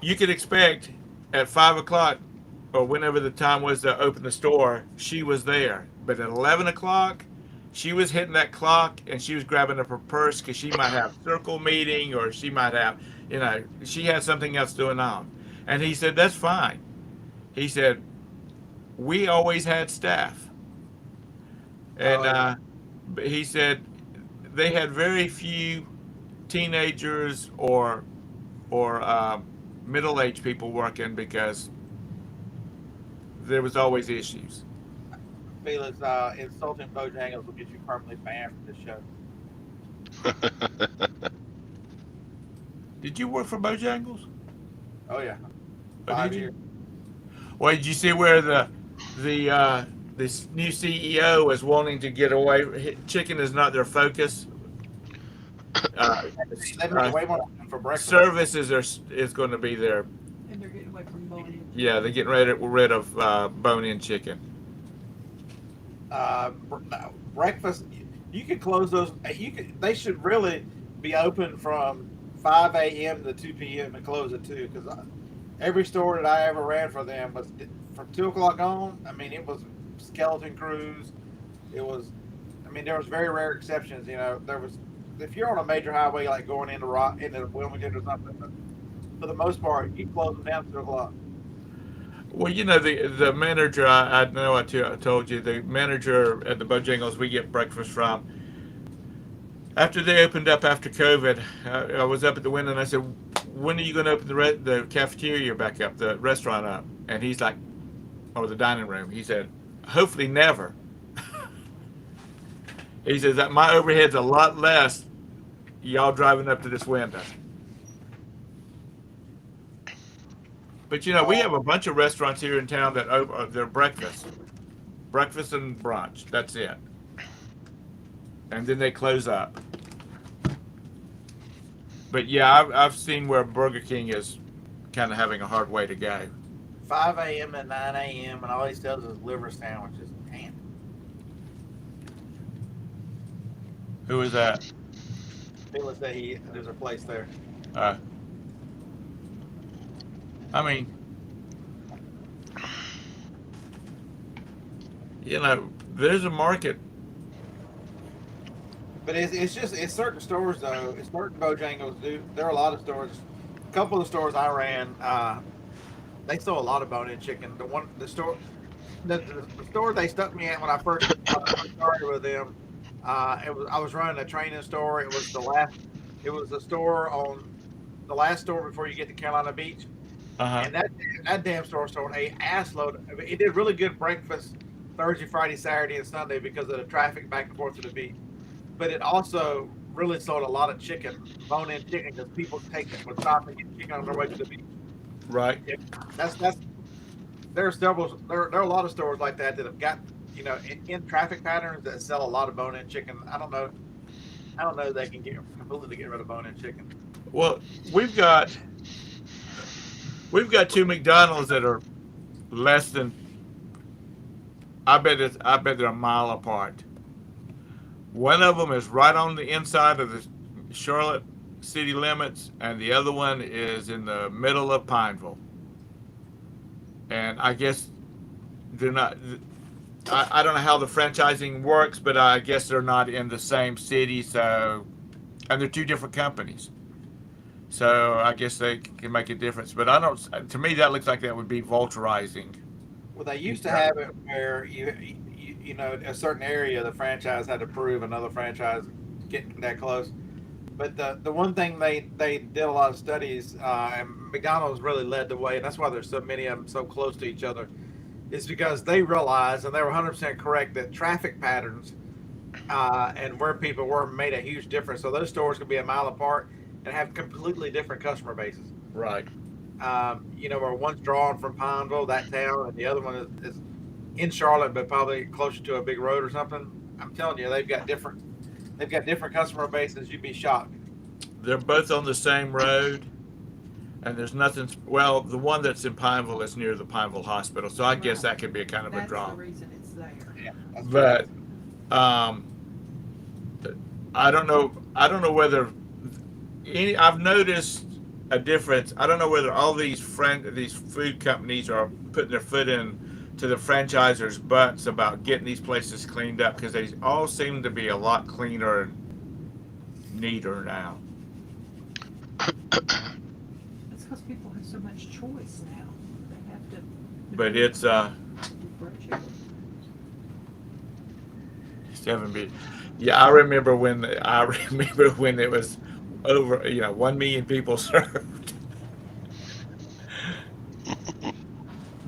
you could expect at 5 o'clock or whenever the time was to open the store, she was there. But at 11 o'clock, she was hitting that clock and she was grabbing up her purse because she might have circle meeting or she might have, she had something else going on. And he said that's fine. He said we always had staff, and Oh yeah. he said they had very few teenagers or middle-aged people working because there was always issues. Felix, insulting Bojangles will get you permanently banned from this show. Did you work for Bojangles? Oh yeah, Or did 5 years. you? Well, did you see where the this new CEO is wanting to get away? Chicken is not their focus. Uh, They make uh, way more for breakfast. services is going to be their. And they're getting away from bone-in. Yeah, they're getting rid of bone-in chicken. Breakfast, you could close those. They should really be open from 5 a.m. to 2 p.m. and close at 2. Because every store that I ever ran for them was from 2 o'clock on. I mean, it was skeleton crews. It was, I mean, there was very rare exceptions. There was if you're on a major highway like going into Wilmington or something. But for the most part, you close them down at 2 o'clock. Well, the manager, I know I told you, the manager at the Bojangles we get breakfast from. After they opened up after COVID, I was up at the window and I said, "When are you going to open the cafeteria back up, the restaurant up?" And he's like, "Or the dining room." He said, "Hopefully never." He says that my overhead's a lot less. Y'all driving up to this window. But we have a bunch of restaurants here in town that they're breakfast and brunch. That's it, and then they close up. But yeah, I've seen where Burger King is kind of having a hard way to go. 5 a.m. and 9 a.m. and all he sells is liver sandwiches. Damn. Who is that? People say there's a place there. Uh, I mean, there's a market. But it's certain stores though. It's certain Bojangles do. There are a lot of stores. A couple of the stores I ran, they sold a lot of bone-in chicken. The store they stuck me at when I first started with them. I was running a training store. It was the store on the last store before you get to Carolina Beach. Uh-huh. And that damn store sold a ass load. I mean, it did really good breakfast Thursday, Friday, Saturday, and Sunday because of the traffic back and forth to the beach. But it also really sold a lot of chicken, bone-in chicken, because people take it would stop and get chicken on their way to the beach. Right. Yeah, that's there are a lot of stores like that that have got in traffic patterns that sell a lot of bone-in chicken. I don't know they can completely get rid of bone-in chicken. Well, we've got two McDonald's that are less than. I bet they're a mile apart. One of them is right on the inside of the Charlotte city limits, and the other one is in the middle of Pineville. And I guess they're not. I don't know how the franchising works, but I guess they're not in the same city. So, and they're two different companies. So I guess they can make a difference. But I don't. To me, that looks like that would be vulturizing. Well, they used to have it where a certain area the franchise had to prove another franchise getting that close. But the one thing they did a lot of studies, and McDonald's really led the way, and that's why there's so many of them so close to each other, is because they realized, and they were 100% correct, that traffic patterns and where people were made a huge difference. So those stores could be a mile apart and have completely different customer bases. Right. Where one's drawn from Pineville, that town, and the other one is in Charlotte, but probably closer to a big road or something. I'm telling you, they've got different customer bases. You'd be shocked. They're both on the same road, and there's nothing. Well, the one that's in Pineville is near the Pineville Hospital, so I guess that could be a kind of a draw. That's the reason it's there. Yeah, But I don't know. I don't know whether I've noticed a difference. I don't know whether all these food companies are putting their foot in to the franchisors' butts about getting these places cleaned up, because they all seem to be a lot cleaner and neater now. That's because people have so much choice now. They have to. But it's differentiate. Yeah, I remember when it was over. 1 million people served.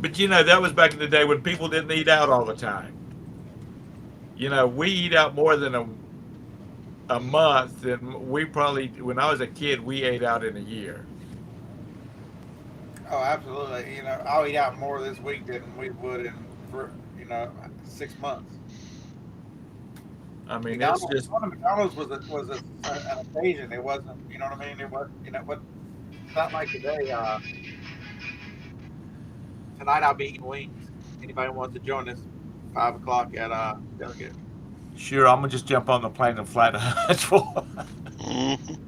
But that was back in the day when people didn't eat out all the time. We eat out more than a month, and we probably, when I was a kid, we ate out in a year. Oh, absolutely. I'll eat out more this week than we would in 6 months. I mean, McDonald's, it's just McDonald's was an occasion. It wasn't. You know what I mean? It was. It's not like today. Tonight I'll be eating wings. Anybody wants to join us? 5 o'clock at Delegate. sure. I'm gonna just jump on the plane and fly to Huntsville. Mhm.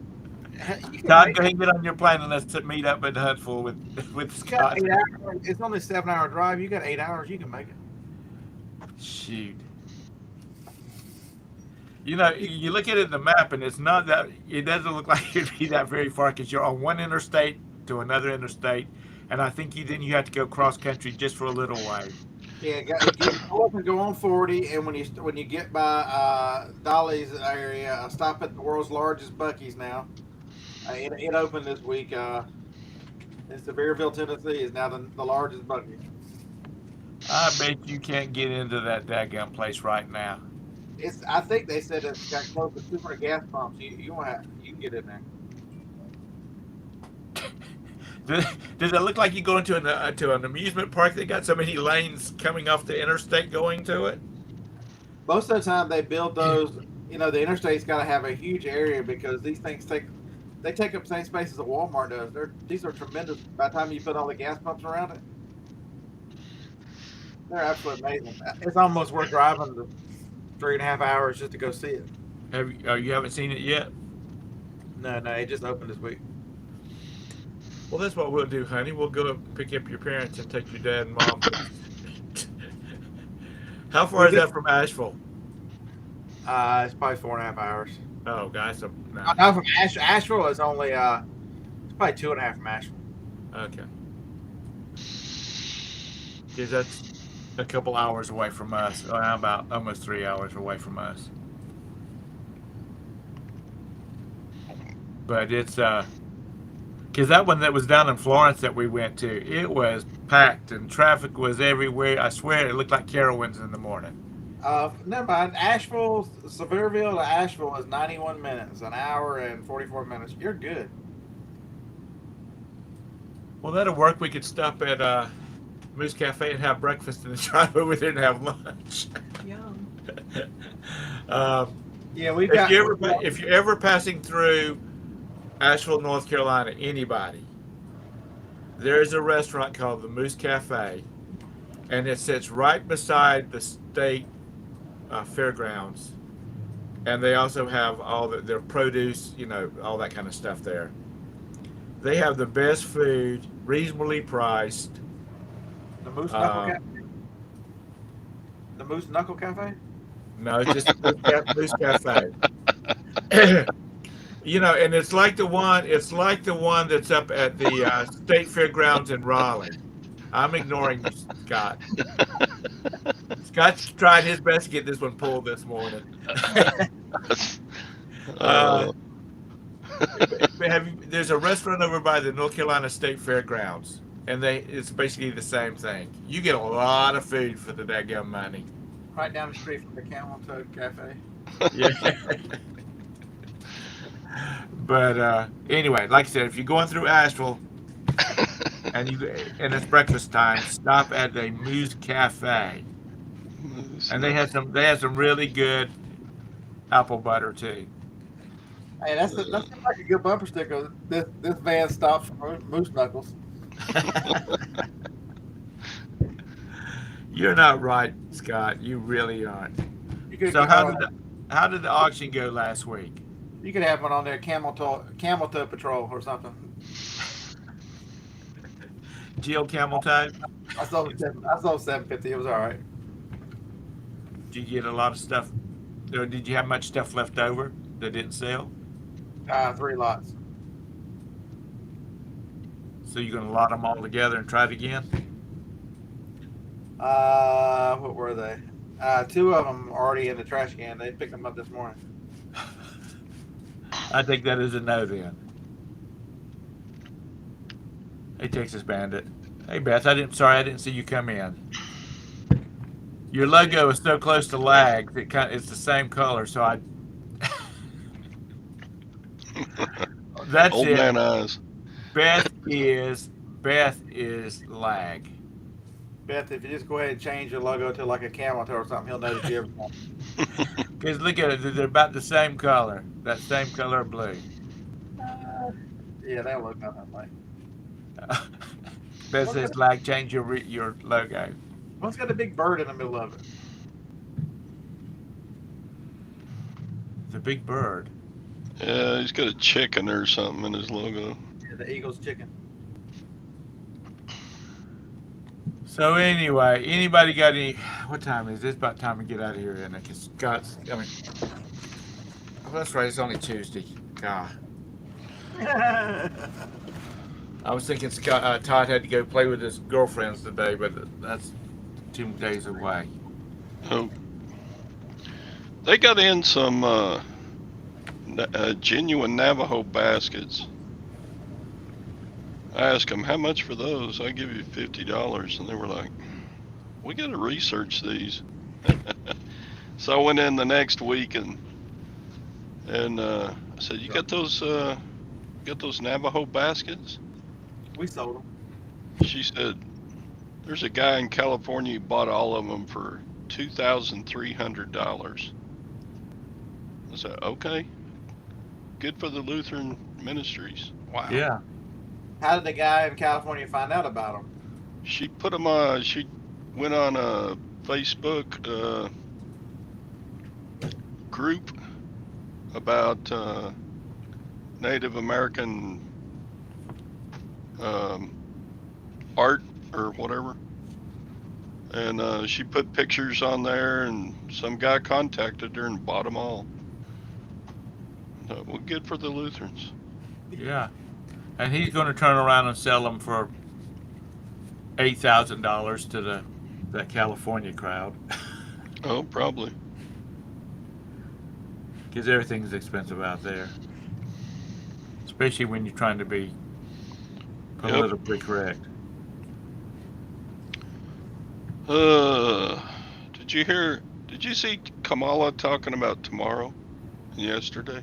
Todd, go ahead and get on your plane and let's meet up at Huntsville with Scott. It's only a 7-hour drive. You got 8 hours. You can make it. Shoot. You look at it in the map, and it's not that. It doesn't look like it'd be that very far, because you're on one interstate to another interstate, and I think you have to go cross country just for a little way. Yeah, you go up and go on 40, and when you get by Dolly's area, stop at the world's largest Buc-ee's now. It opened this week. In Sevierville, Tennessee, is now the largest Buc-ee. I bet you can't get into that daggum place right now. I think they said it's got close to 200 gas pumps. You can get in there. Does it look like you go into an amusement park that got so many lanes coming off the interstate going to it? Most of the time, they build those. The interstate's got to have a huge area because these things take up the same space as a Walmart does. These are tremendous. By the time you put all the gas pumps around it, they're absolutely amazing. It's almost worth driving the 3.5 hours just to go see it. You haven't seen it yet? No, it just opened this week. Well, that's what we'll do, honey. We'll go pick up your parents and take your dad and mom. How far is that from Asheville? It's probably 4.5 hours. Oh, guys, no. No, from Asheville is only it's probably 2.5 from Asheville. Okay. Because that's a couple hours away from us. About almost 3 hours away from us. But it's because that one that was down in Florence that we went to, it was packed and traffic was everywhere. I swear it looked like Carowinds in the morning. Never mind. Sevierville to Asheville is 91 minutes, an hour and 44 minutes. You're good. Well, that'll work. We could stop at Moose Cafe and have breakfast and then drive over there and have lunch. Yum. Yeah, if you're ever passing through Asheville, North Carolina, anybody, there's a restaurant called the Moose Cafe, and it sits right beside the state fairgrounds, and they also have all their produce, all that kind of stuff there. They have the best food, reasonably priced. The Moose Knuckle Cafe? The Moose Knuckle Cafe? No, it's just Moose Cafe. And it's like the one that's up at the state fairgrounds in Raleigh. I'm ignoring you, Scott. Scott's tried his best to get this one pulled this morning. There's a restaurant over by the North Carolina State Fairgrounds, and it's basically the same thing. You get a lot of food for the daggum money. Right down the street from the Camel Toe Cafe. Yeah. But anyway, like I said, if you're going through Asheville and it's breakfast time, stop at the Moose Cafe, and they have some really good apple butter too. Hey, that's like a good bumper sticker. This van stops for Moose Knuckles. You're not right, Scott. You really aren't. So how did the auction go last week? You could have one on there, Camel Toe Patrol or something. Jill Camel Toe? I sold $750. It was all right. Did you get a lot of stuff? Or did you have much stuff left over that didn't sell? 3 lots. So you're going to lot them all together and try it again? What were they? 2 of them are already in the trash can. They picked them up this morning. I think that is a no then. Hey, Texas Bandit. Hey, Beth. I didn't see you come in. Your logo is so close to lag. It's the same color, so I. That's Old it. man eyes. Beth is lag. Beth, if you just go ahead and change your logo to like a camel toe or something, he'll notice you every time. Because look at it, they're about the same color. That same color of blue. Yeah, that look nothing like. Beth says lag, change your logo. One's got a big bird in the middle of it. The big bird. Yeah, he's got a chicken or something in his logo. Yeah, the Eagles chicken. So anyway, anybody got any? What time is it? It's about time to get out of here, isn't it? Because Scott's. Oh, that's right. It's only Tuesday. God. I was thinking Todd had to go play with his girlfriends today, but that's 2 days away. Oh, they got in some genuine Navajo baskets. I asked them how much for those. I give you $50, and they were like, "We got to research these." So I went in the next week and I said, "You got those Navajo baskets?" We sold them. She said, "There's a guy in California who bought all of them for $2,300." I said, "Okay, good for the Lutheran ministries." Wow. Yeah. How did the guy in California find out about them? She put them on. She went on a Facebook group about Native American art or whatever, and she put pictures on there, and some guy contacted her and bought them all. Well, good for the Lutherans. Yeah. And he's going to turn around and sell them for $8,000 to that California crowd. Oh, probably. Because everything's expensive out there. Especially when you're trying to be politically correct. Did you see Kamala talking about tomorrow and yesterday?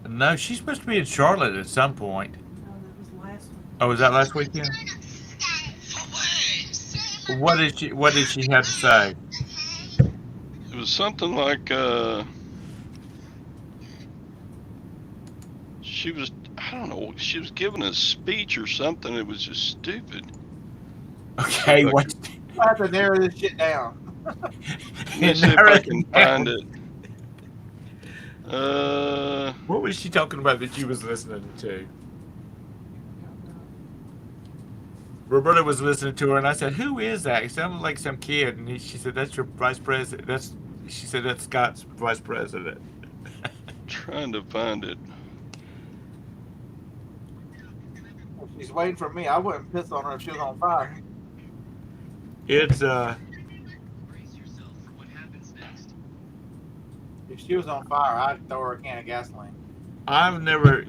No, she's supposed to be in Charlotte at some point. Oh, that was last one. Oh, was that last weekend? What did she have to say? It was something like she was, I don't know, she was giving a speech or something. It was just stupid. Okay, Like, what? I have to narrow this shit down. Let me see if I can find it. What was she talking about that you was listening to? Roberta was listening to her, and I said, "Who is that?" He sounded like some kid, and she said, "That's your vice president." She said, "That's Scott's vice president." Trying to find it. If she's waiting for me, I wouldn't piss on her if she was on fire. It's If she was on fire, I'd throw her a can of gasoline. I've never,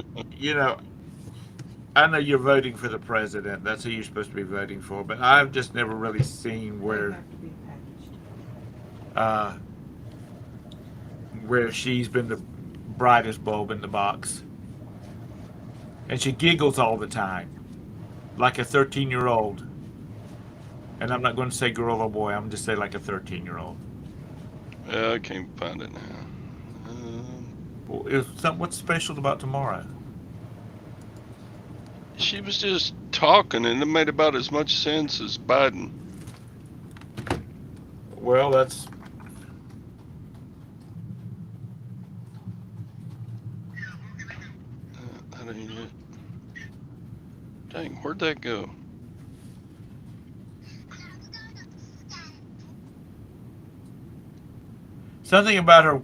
I know you're voting for the president. That's who you're supposed to be voting for, but I've just never really seen They where have to be packaged. where she's been the brightest bulb in the box. And she giggles all the time, like a 13-year-old. And I'm not going to say girl or boy. I'm going to say like a 13-year-old. Yeah, I can't find it now. Well, what's special about tomorrow? She was just talking, and it made about as much sense as Biden. Well, that's... That ain't it. Dang, where'd that go? Something about her...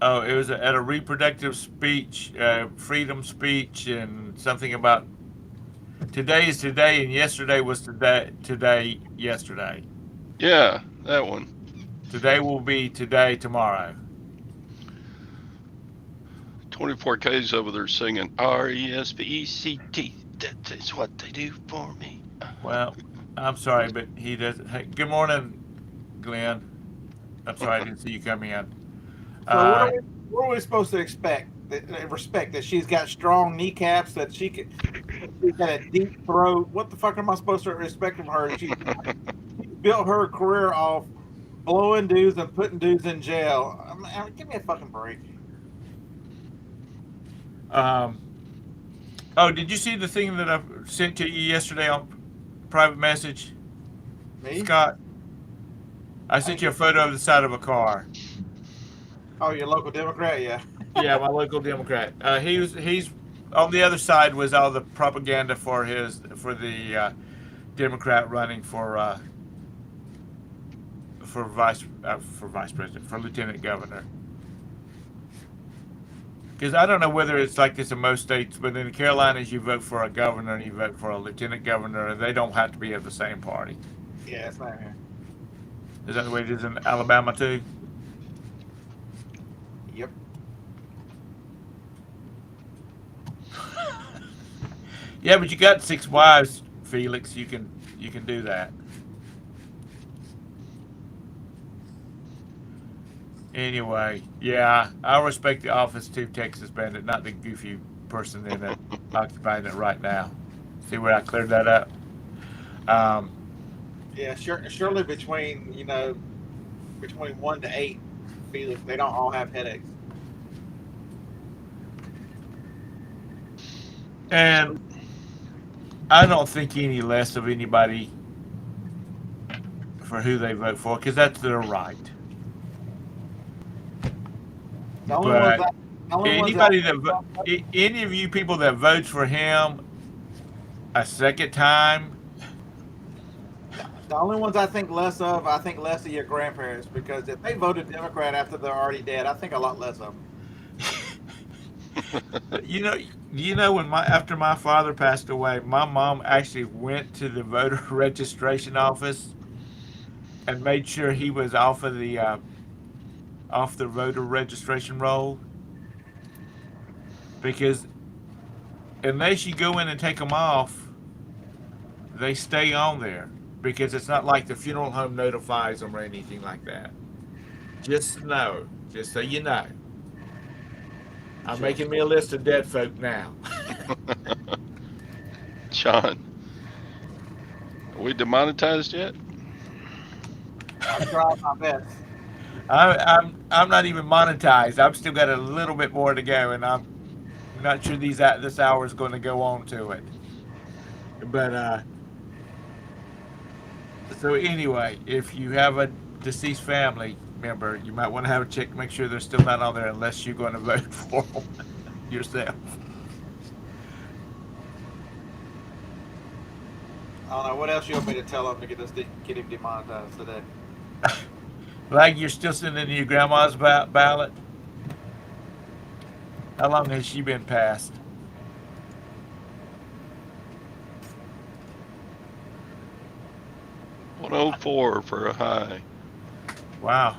Oh, it was at a reproductive speech, freedom speech, and something about today is today and yesterday was today, yesterday. Yeah, that one. Today will be today, tomorrow. 24K's over there singing RESPECT. That is what they do for me. Well, I'm sorry, but he doesn't. Hey, good morning, Glenn. I'm sorry I didn't see you come in. So what are we supposed to expect? Respect that she's got strong kneecaps, that she's got a deep throat. What the fuck am I supposed to expect from her? She built her career off blowing dudes and putting dudes in jail. I mean, give me a fucking break. Oh, did you see the thing that I sent to you yesterday on private message? Me? Scott, I sent you a photo of the side of a car. Oh, your local Democrat, yeah. Yeah, my local Democrat. He's on the other side was all the propaganda for the Democrat running for vice president, for lieutenant governor. Because I don't know whether it's like this in most states, but in the Carolinas, you vote for a governor and you vote for a lieutenant governor, and they don't have to be of the same party. Yeah, it's not here. Is that the way it is in Alabama too? Yep. Yeah, but you got 6 wives, Felix. You can do that. Anyway, yeah, I respect the Office 2 Texas Bandit, not the goofy person in it occupying it right now. See where I cleared that up? Um, Yeah, sure. Surely between 1 to 8, Felix, they don't all have headaches. and I don't think any less of anybody for who they vote for because that's their right. The only ones But that, the only ones that, anybody any of you people that votes for him a second time, the only ones I think less of your grandparents, because if they voted Democrat after they're already dead, I think a lot less of them. when after my father passed away, my mom actually went to the voter registration office and made sure he was off the voter registration roll because unless you go in and take them off, they stay on there because it's not like the funeral home notifies them or anything like that. Just so you know. I'm making me a list of dead folk now. John, are we demonetized yet? I'm trying my best. I'm not even monetized. I've still got a little bit more to go, and I'm not sure this hour is going to go on to it. But so anyway, if you have a deceased family member, you might want to have a check, make sure they're still not on there, unless you're going to vote for them yourself. I don't know what else you want me to tell them to get him demonetized today. Like you're still sitting in your grandma's ballot. How long has she been passed? $104 for a high. Wow.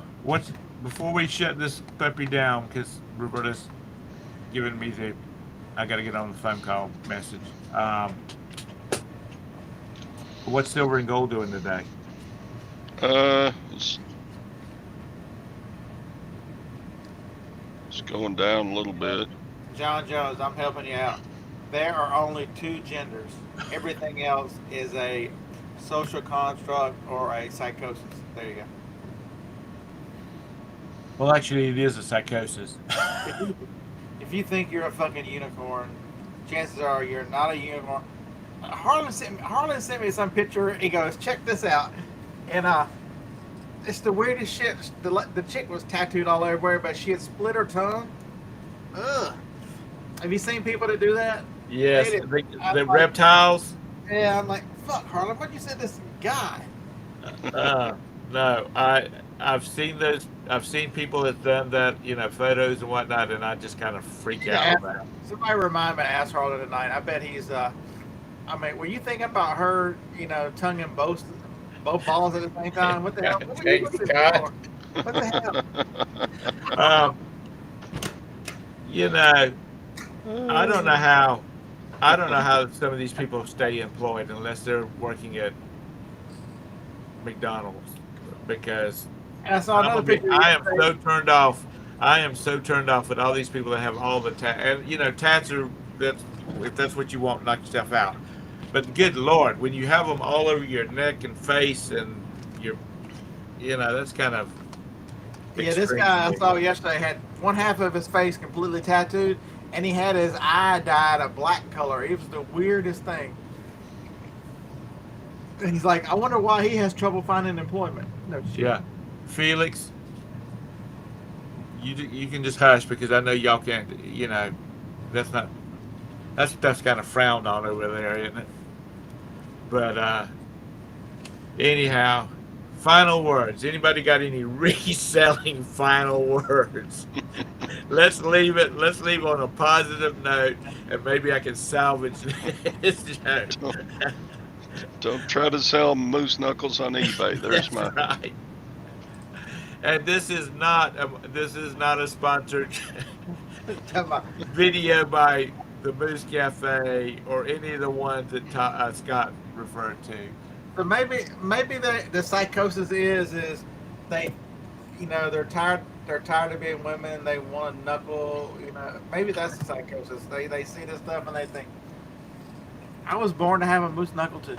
Before we shut this puppy down, because Roberta's giving me I got to get on the phone call message. What's silver and gold doing today? It's going down a little bit. John Jones, I'm helping you out. There are only 2 genders. Everything else is a social construct or a psychosis. There you go. Well, actually, it is a psychosis. If you think you're a fucking unicorn, chances are you're not a unicorn. Harlan sent me some picture. He goes, check this out. And it's the weirdest shit. The chick was tattooed all over, but she had split her tongue. Ugh. Have you seen people that do that? Yes, They the reptiles. Yeah, I'm like, fuck, Harlan, what you said this guy? No, I've seen those. I've seen people that's done that, photos and whatnot, and I just kind of freak out about it. Somebody remind me to ask Harlan tonight. I bet he's. Were you thinking about her, tonguing both balls at the same time? What the hell? What are you looking for? What the hell? I don't know how. I don't know how some of these people stay employed unless they're working at McDonald's, because And I saw another picture. I am so turned off. I am so turned off with all these people that have all the tats. And tats are if that's what you want, knock yourself out. But good Lord, when you have them all over your neck and face and that's kind of. Yeah, this guy I saw yesterday had one half of his face completely tattooed, and he had his eye dyed a black color. It was the weirdest thing. And he's like, I wonder why he has trouble finding employment. No shit. Yeah, Felix, you can just hush because I know y'all can't. That's kind of frowned on over there, isn't it? But anyhow, Final words. Anybody got any reselling final words? Let's leave it. Let's leave on a positive note, and maybe I can salvage this joke. Don't, don't try to sell moose knuckles on eBay. There's That's my. right. And this is not a sponsored Tell my- video by the Moose Cafe or any of the ones that Scott referred to. So maybe the psychosis is they, they're tired of being women. They want to knuckle. Maybe that's the psychosis. They see this stuff and they think, I was born to have a moose knuckle too.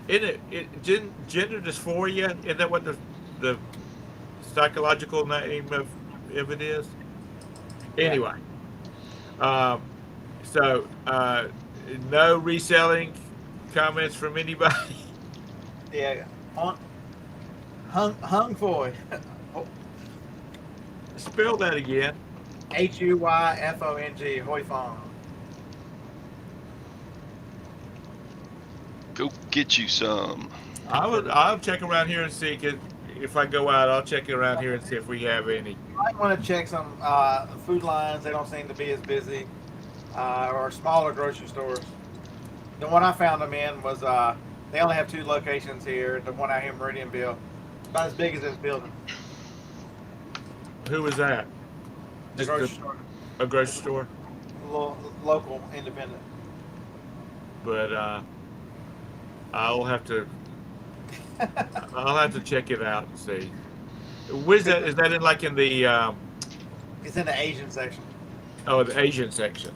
Gender dysphoria, is that what the psychological name of it is? Anyway, so no reselling comments from anybody. Yeah, hung foy, Spell that again. HUYFONG, hoi fong. Go get you some. I'll check around here and see. 'Cause if I go out, I'll check around here and see if we have any. You might want to check some food lines. They don't seem to be as busy, or smaller grocery stores. The one I found them in was they only have 2 locations here. The one out here in Meridianville, about as big as this building. Who was that? The Just grocery store, a grocery store. local, independent. But I'll have to check it out and see. Where's that? Is that in the It's in the Asian section. the Asian section?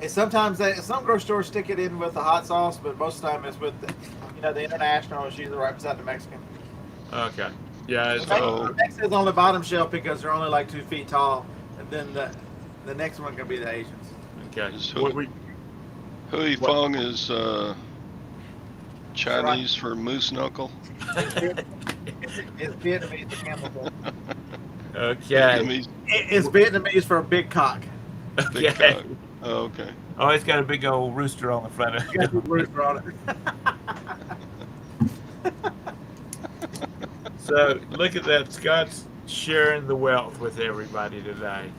And sometimes some grocery stores stick it in with the hot sauce, but most of the time it's with the international is usually right beside the Mexican. Okay. Yeah. It's, The Mexican's on the bottom shelf because they're only like 2 feet tall, and then the next one can be the Asians. okay. Is What- Hui Fong is Chinese for moose knuckle. It's Vietnamese for camel toe. Okay. Vietnamese It's Vietnamese for a big cock. big Okay. cock. Oh, okay. Oh, it's got a big old rooster on the front of You got it. the rooster on it. So look at that. Scott's sharing the wealth with everybody today.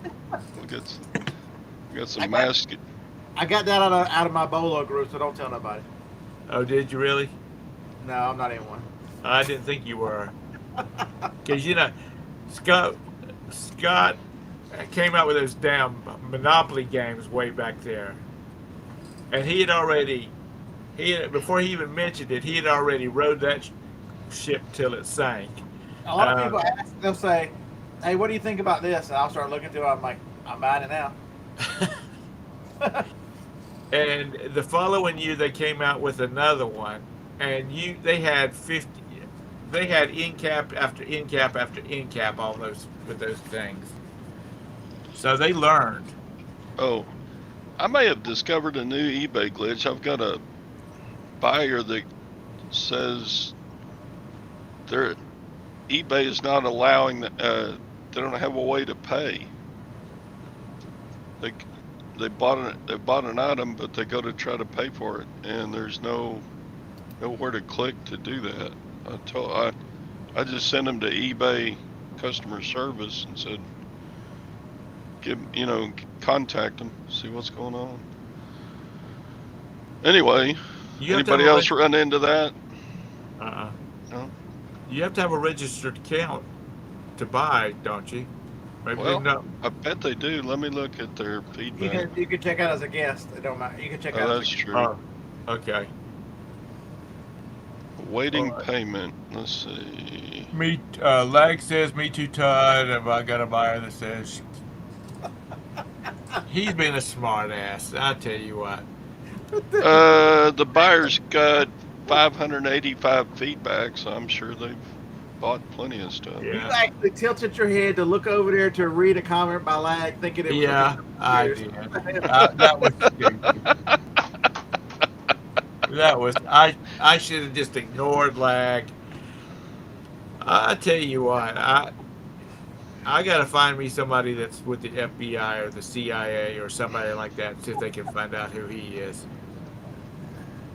We got some I got- mask. I got that out of my Bolo group, so don't tell nobody. Oh, did you really? No, I'm not in one. I didn't think you were. Because, Scott came out with those damn Monopoly games way back there. And before he even mentioned it, he had already rode that ship till it sank. A lot of people ask, they'll say, "Hey, what do you think about this?" And I'll start looking through it. I'm like, I'm buying it now. And the following year, they came out with another one, and they had end cap after end cap after end cap on those with those things. So they learned. Oh, I may have discovered a new eBay glitch. I've got a buyer that says eBay is not allowing. They don't have a way to pay. They bought an item, but they go to try to pay for it, and there's nowhere to click to do that. I just sent them to eBay customer service and said, contact them, see what's going on. Anyway, You have to have anybody else run into that? No? You have to have a registered account to buy, don't you? Maybe Well, no. I bet they do. Let me look at their feedback. You can check out as a guest. It don't matter. You can check out. Oh, as that's a true. Oh, okay. Awaiting Alright. payment. Let's see. Lag says me too, Todd. And I got a buyer that says he's been a smart ass. I tell you what. The buyer's got 585 feedback, so I'm sure they've bought plenty of stuff. Yeah. You actually tilted your head to look over there to read a comment by lag, thinking it was. Yeah, I yours. did. That was stupid. I should have just ignored lag. I tell you what, I gotta find me somebody that's with the FBI or the CIA or somebody like that, see if they can find out who he is.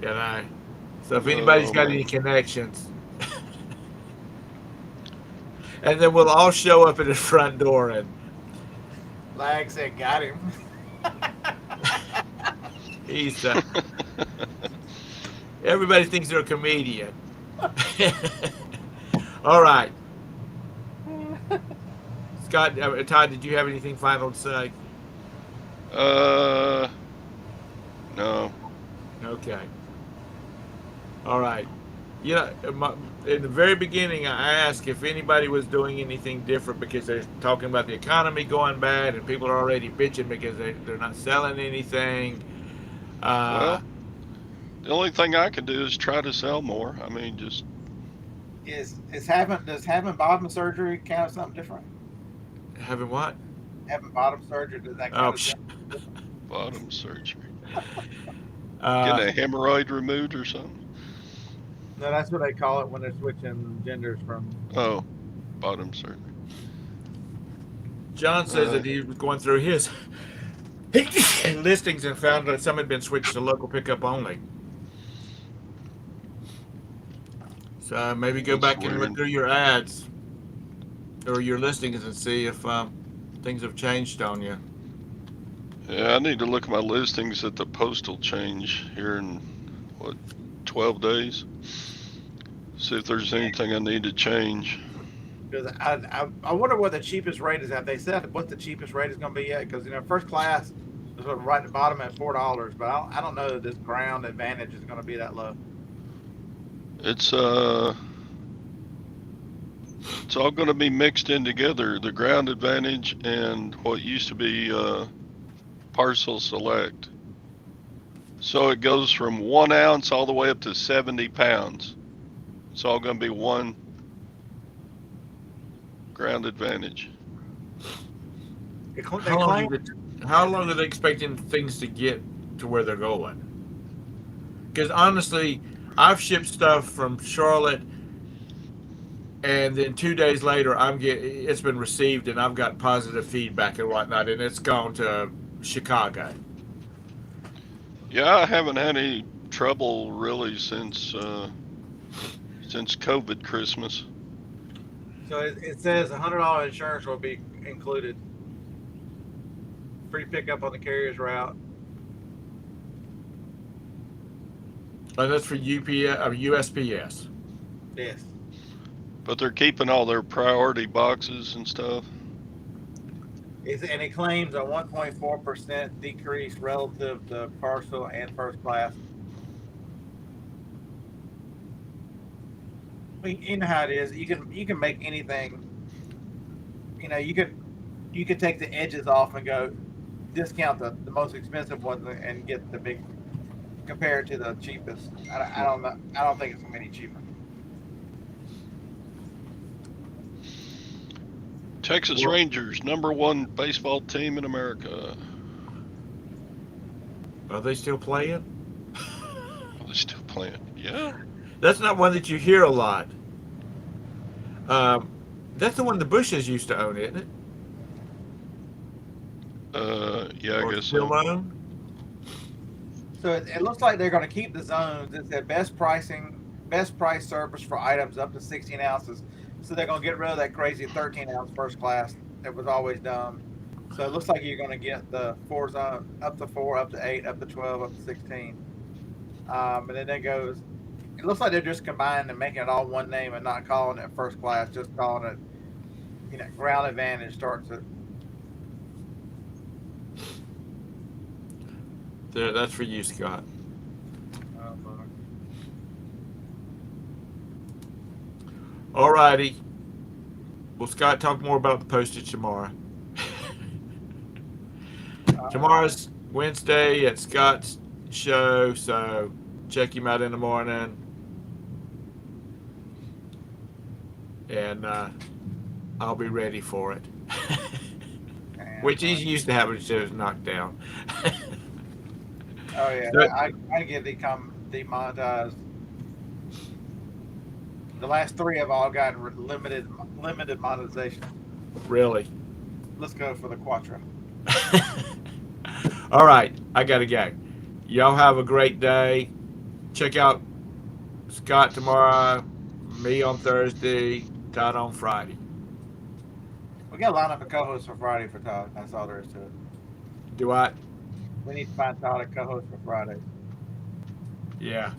So if anybody's got any connections, And then we'll all show up at his front door and Lag said, got him. he's everybody thinks they're a comedian. All right. Scott, Todd, did you have anything final to say? No. Okay. All right. Yeah, in the very beginning, I asked if anybody was doing anything different because they're talking about the economy going bad and people are already bitching because they're not selling anything. Well, the only thing I can do is try to sell more. I mean, just Does having bottom surgery count as something different? having what? Having bottom surgery, does that Oh, count as psh, something different? bottom surgery. uh, Getting a hemorrhoid removed or something. No, that's what they call it when they're switching genders from. Oh, bottom surgery. John says that he was going through his listings and found that some had been switched to local pickup only. So maybe go That's back and look weird. through your ads or your listings and see if things have changed on you. Yeah, I need to look at my listings at the postal change here in, 12 days? See if there's anything I need to change. Because I wonder what the cheapest rate is at. They said what the cheapest rate is going to be yet. Because first class is right at the bottom at $4, but I don't know that this ground advantage is going to be that low. It's all going to be mixed in together. The ground advantage and what used to be parcel select. So it goes from 1 ounce all the way up to 70 pounds. It's all going to be one ground advantage. How long are they expecting things to get to where they're going? Because honestly, I've shipped stuff from Charlotte, and then 2 days later, it's been received, and I've got positive feedback and whatnot, and it's gone to Chicago. Yeah, I haven't had any trouble really since COVID Christmas. So it says $100 insurance will be included. Free pickup on the carrier's route. And that's for USPS. Yes. But they're keeping all their priority boxes and stuff. And it claims a 1.4% decrease relative to parcel and first class. I mean, you know how it is. You can make anything. You could take the edges off and go discount the most expensive ones and get the big, compare it to the cheapest. I don't know. I don't think it's gonna be any cheaper. Texas Rangers, #1 baseball team in America. Are they still playing? Are they still playing? Yeah. That's not one that you hear a lot. That's the one the Bushes used to own, isn't it? Yeah, I Or guess still so. own? So it looks like they're going to keep the zones. It said best price service for items up to 16 ounces. So they're going to get rid of that crazy 13-ounce first class that was always done. So it looks like you're going to get the 4 zone up to 4, up to 8, up to 12, up to 16. And then it goes. It looks like they're just combining and making it all one name and not calling it first class, just calling it, ground advantage starts at. There, that's for you, Scott. All righty. Will Scott talk more about the postage tomorrow? Tomorrow's Wednesday at Scott's show, so check him out in the morning. And I'll be ready for it. Which he's used to having shows knocked down. Oh yeah, So- I get demonetized. The last 3 have all gotten limited monetization. Really? Let's go for the Quattro. All right, I gotta go. Y'all have a great day. Check out Scott tomorrow, me on Thursday, Todd on Friday. We got to line up a co-host for Friday for Todd. That's all there is to it. Do I? We need to find Todd a co-host for Friday. Yeah.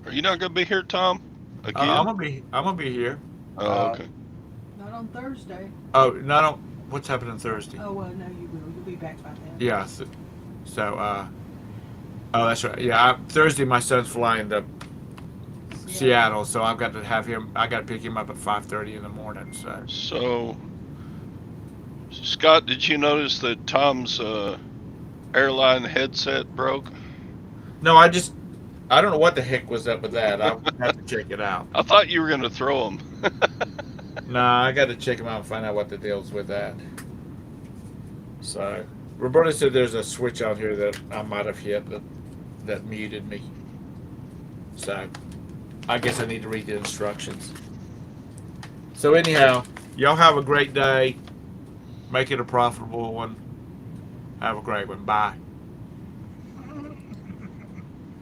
Are you not gonna be here, Tom? Again? I'm gonna be here. Oh, okay. Not on Thursday. Oh, not on. What's happening Thursday? Oh, well, no, you will. You'll be back by then. Yeah. So, oh, that's right. Yeah, Thursday my son's flying to Seattle, so I've got to have him. I got to pick him up at 5:30 in the morning. So. So, Scott, did you notice that Tom's airline headset broke? No, I don't know what the heck was up with that. I'll have to check it out. I thought you were gonna throw him. Nah, I got to check him out and find out what the deal's with that. So, Roberta said there's a switch out here that I might have hit that muted me. So, I guess I need to read the instructions. So anyhow, y'all have a great day. Make it a profitable one. Have a great one. Bye.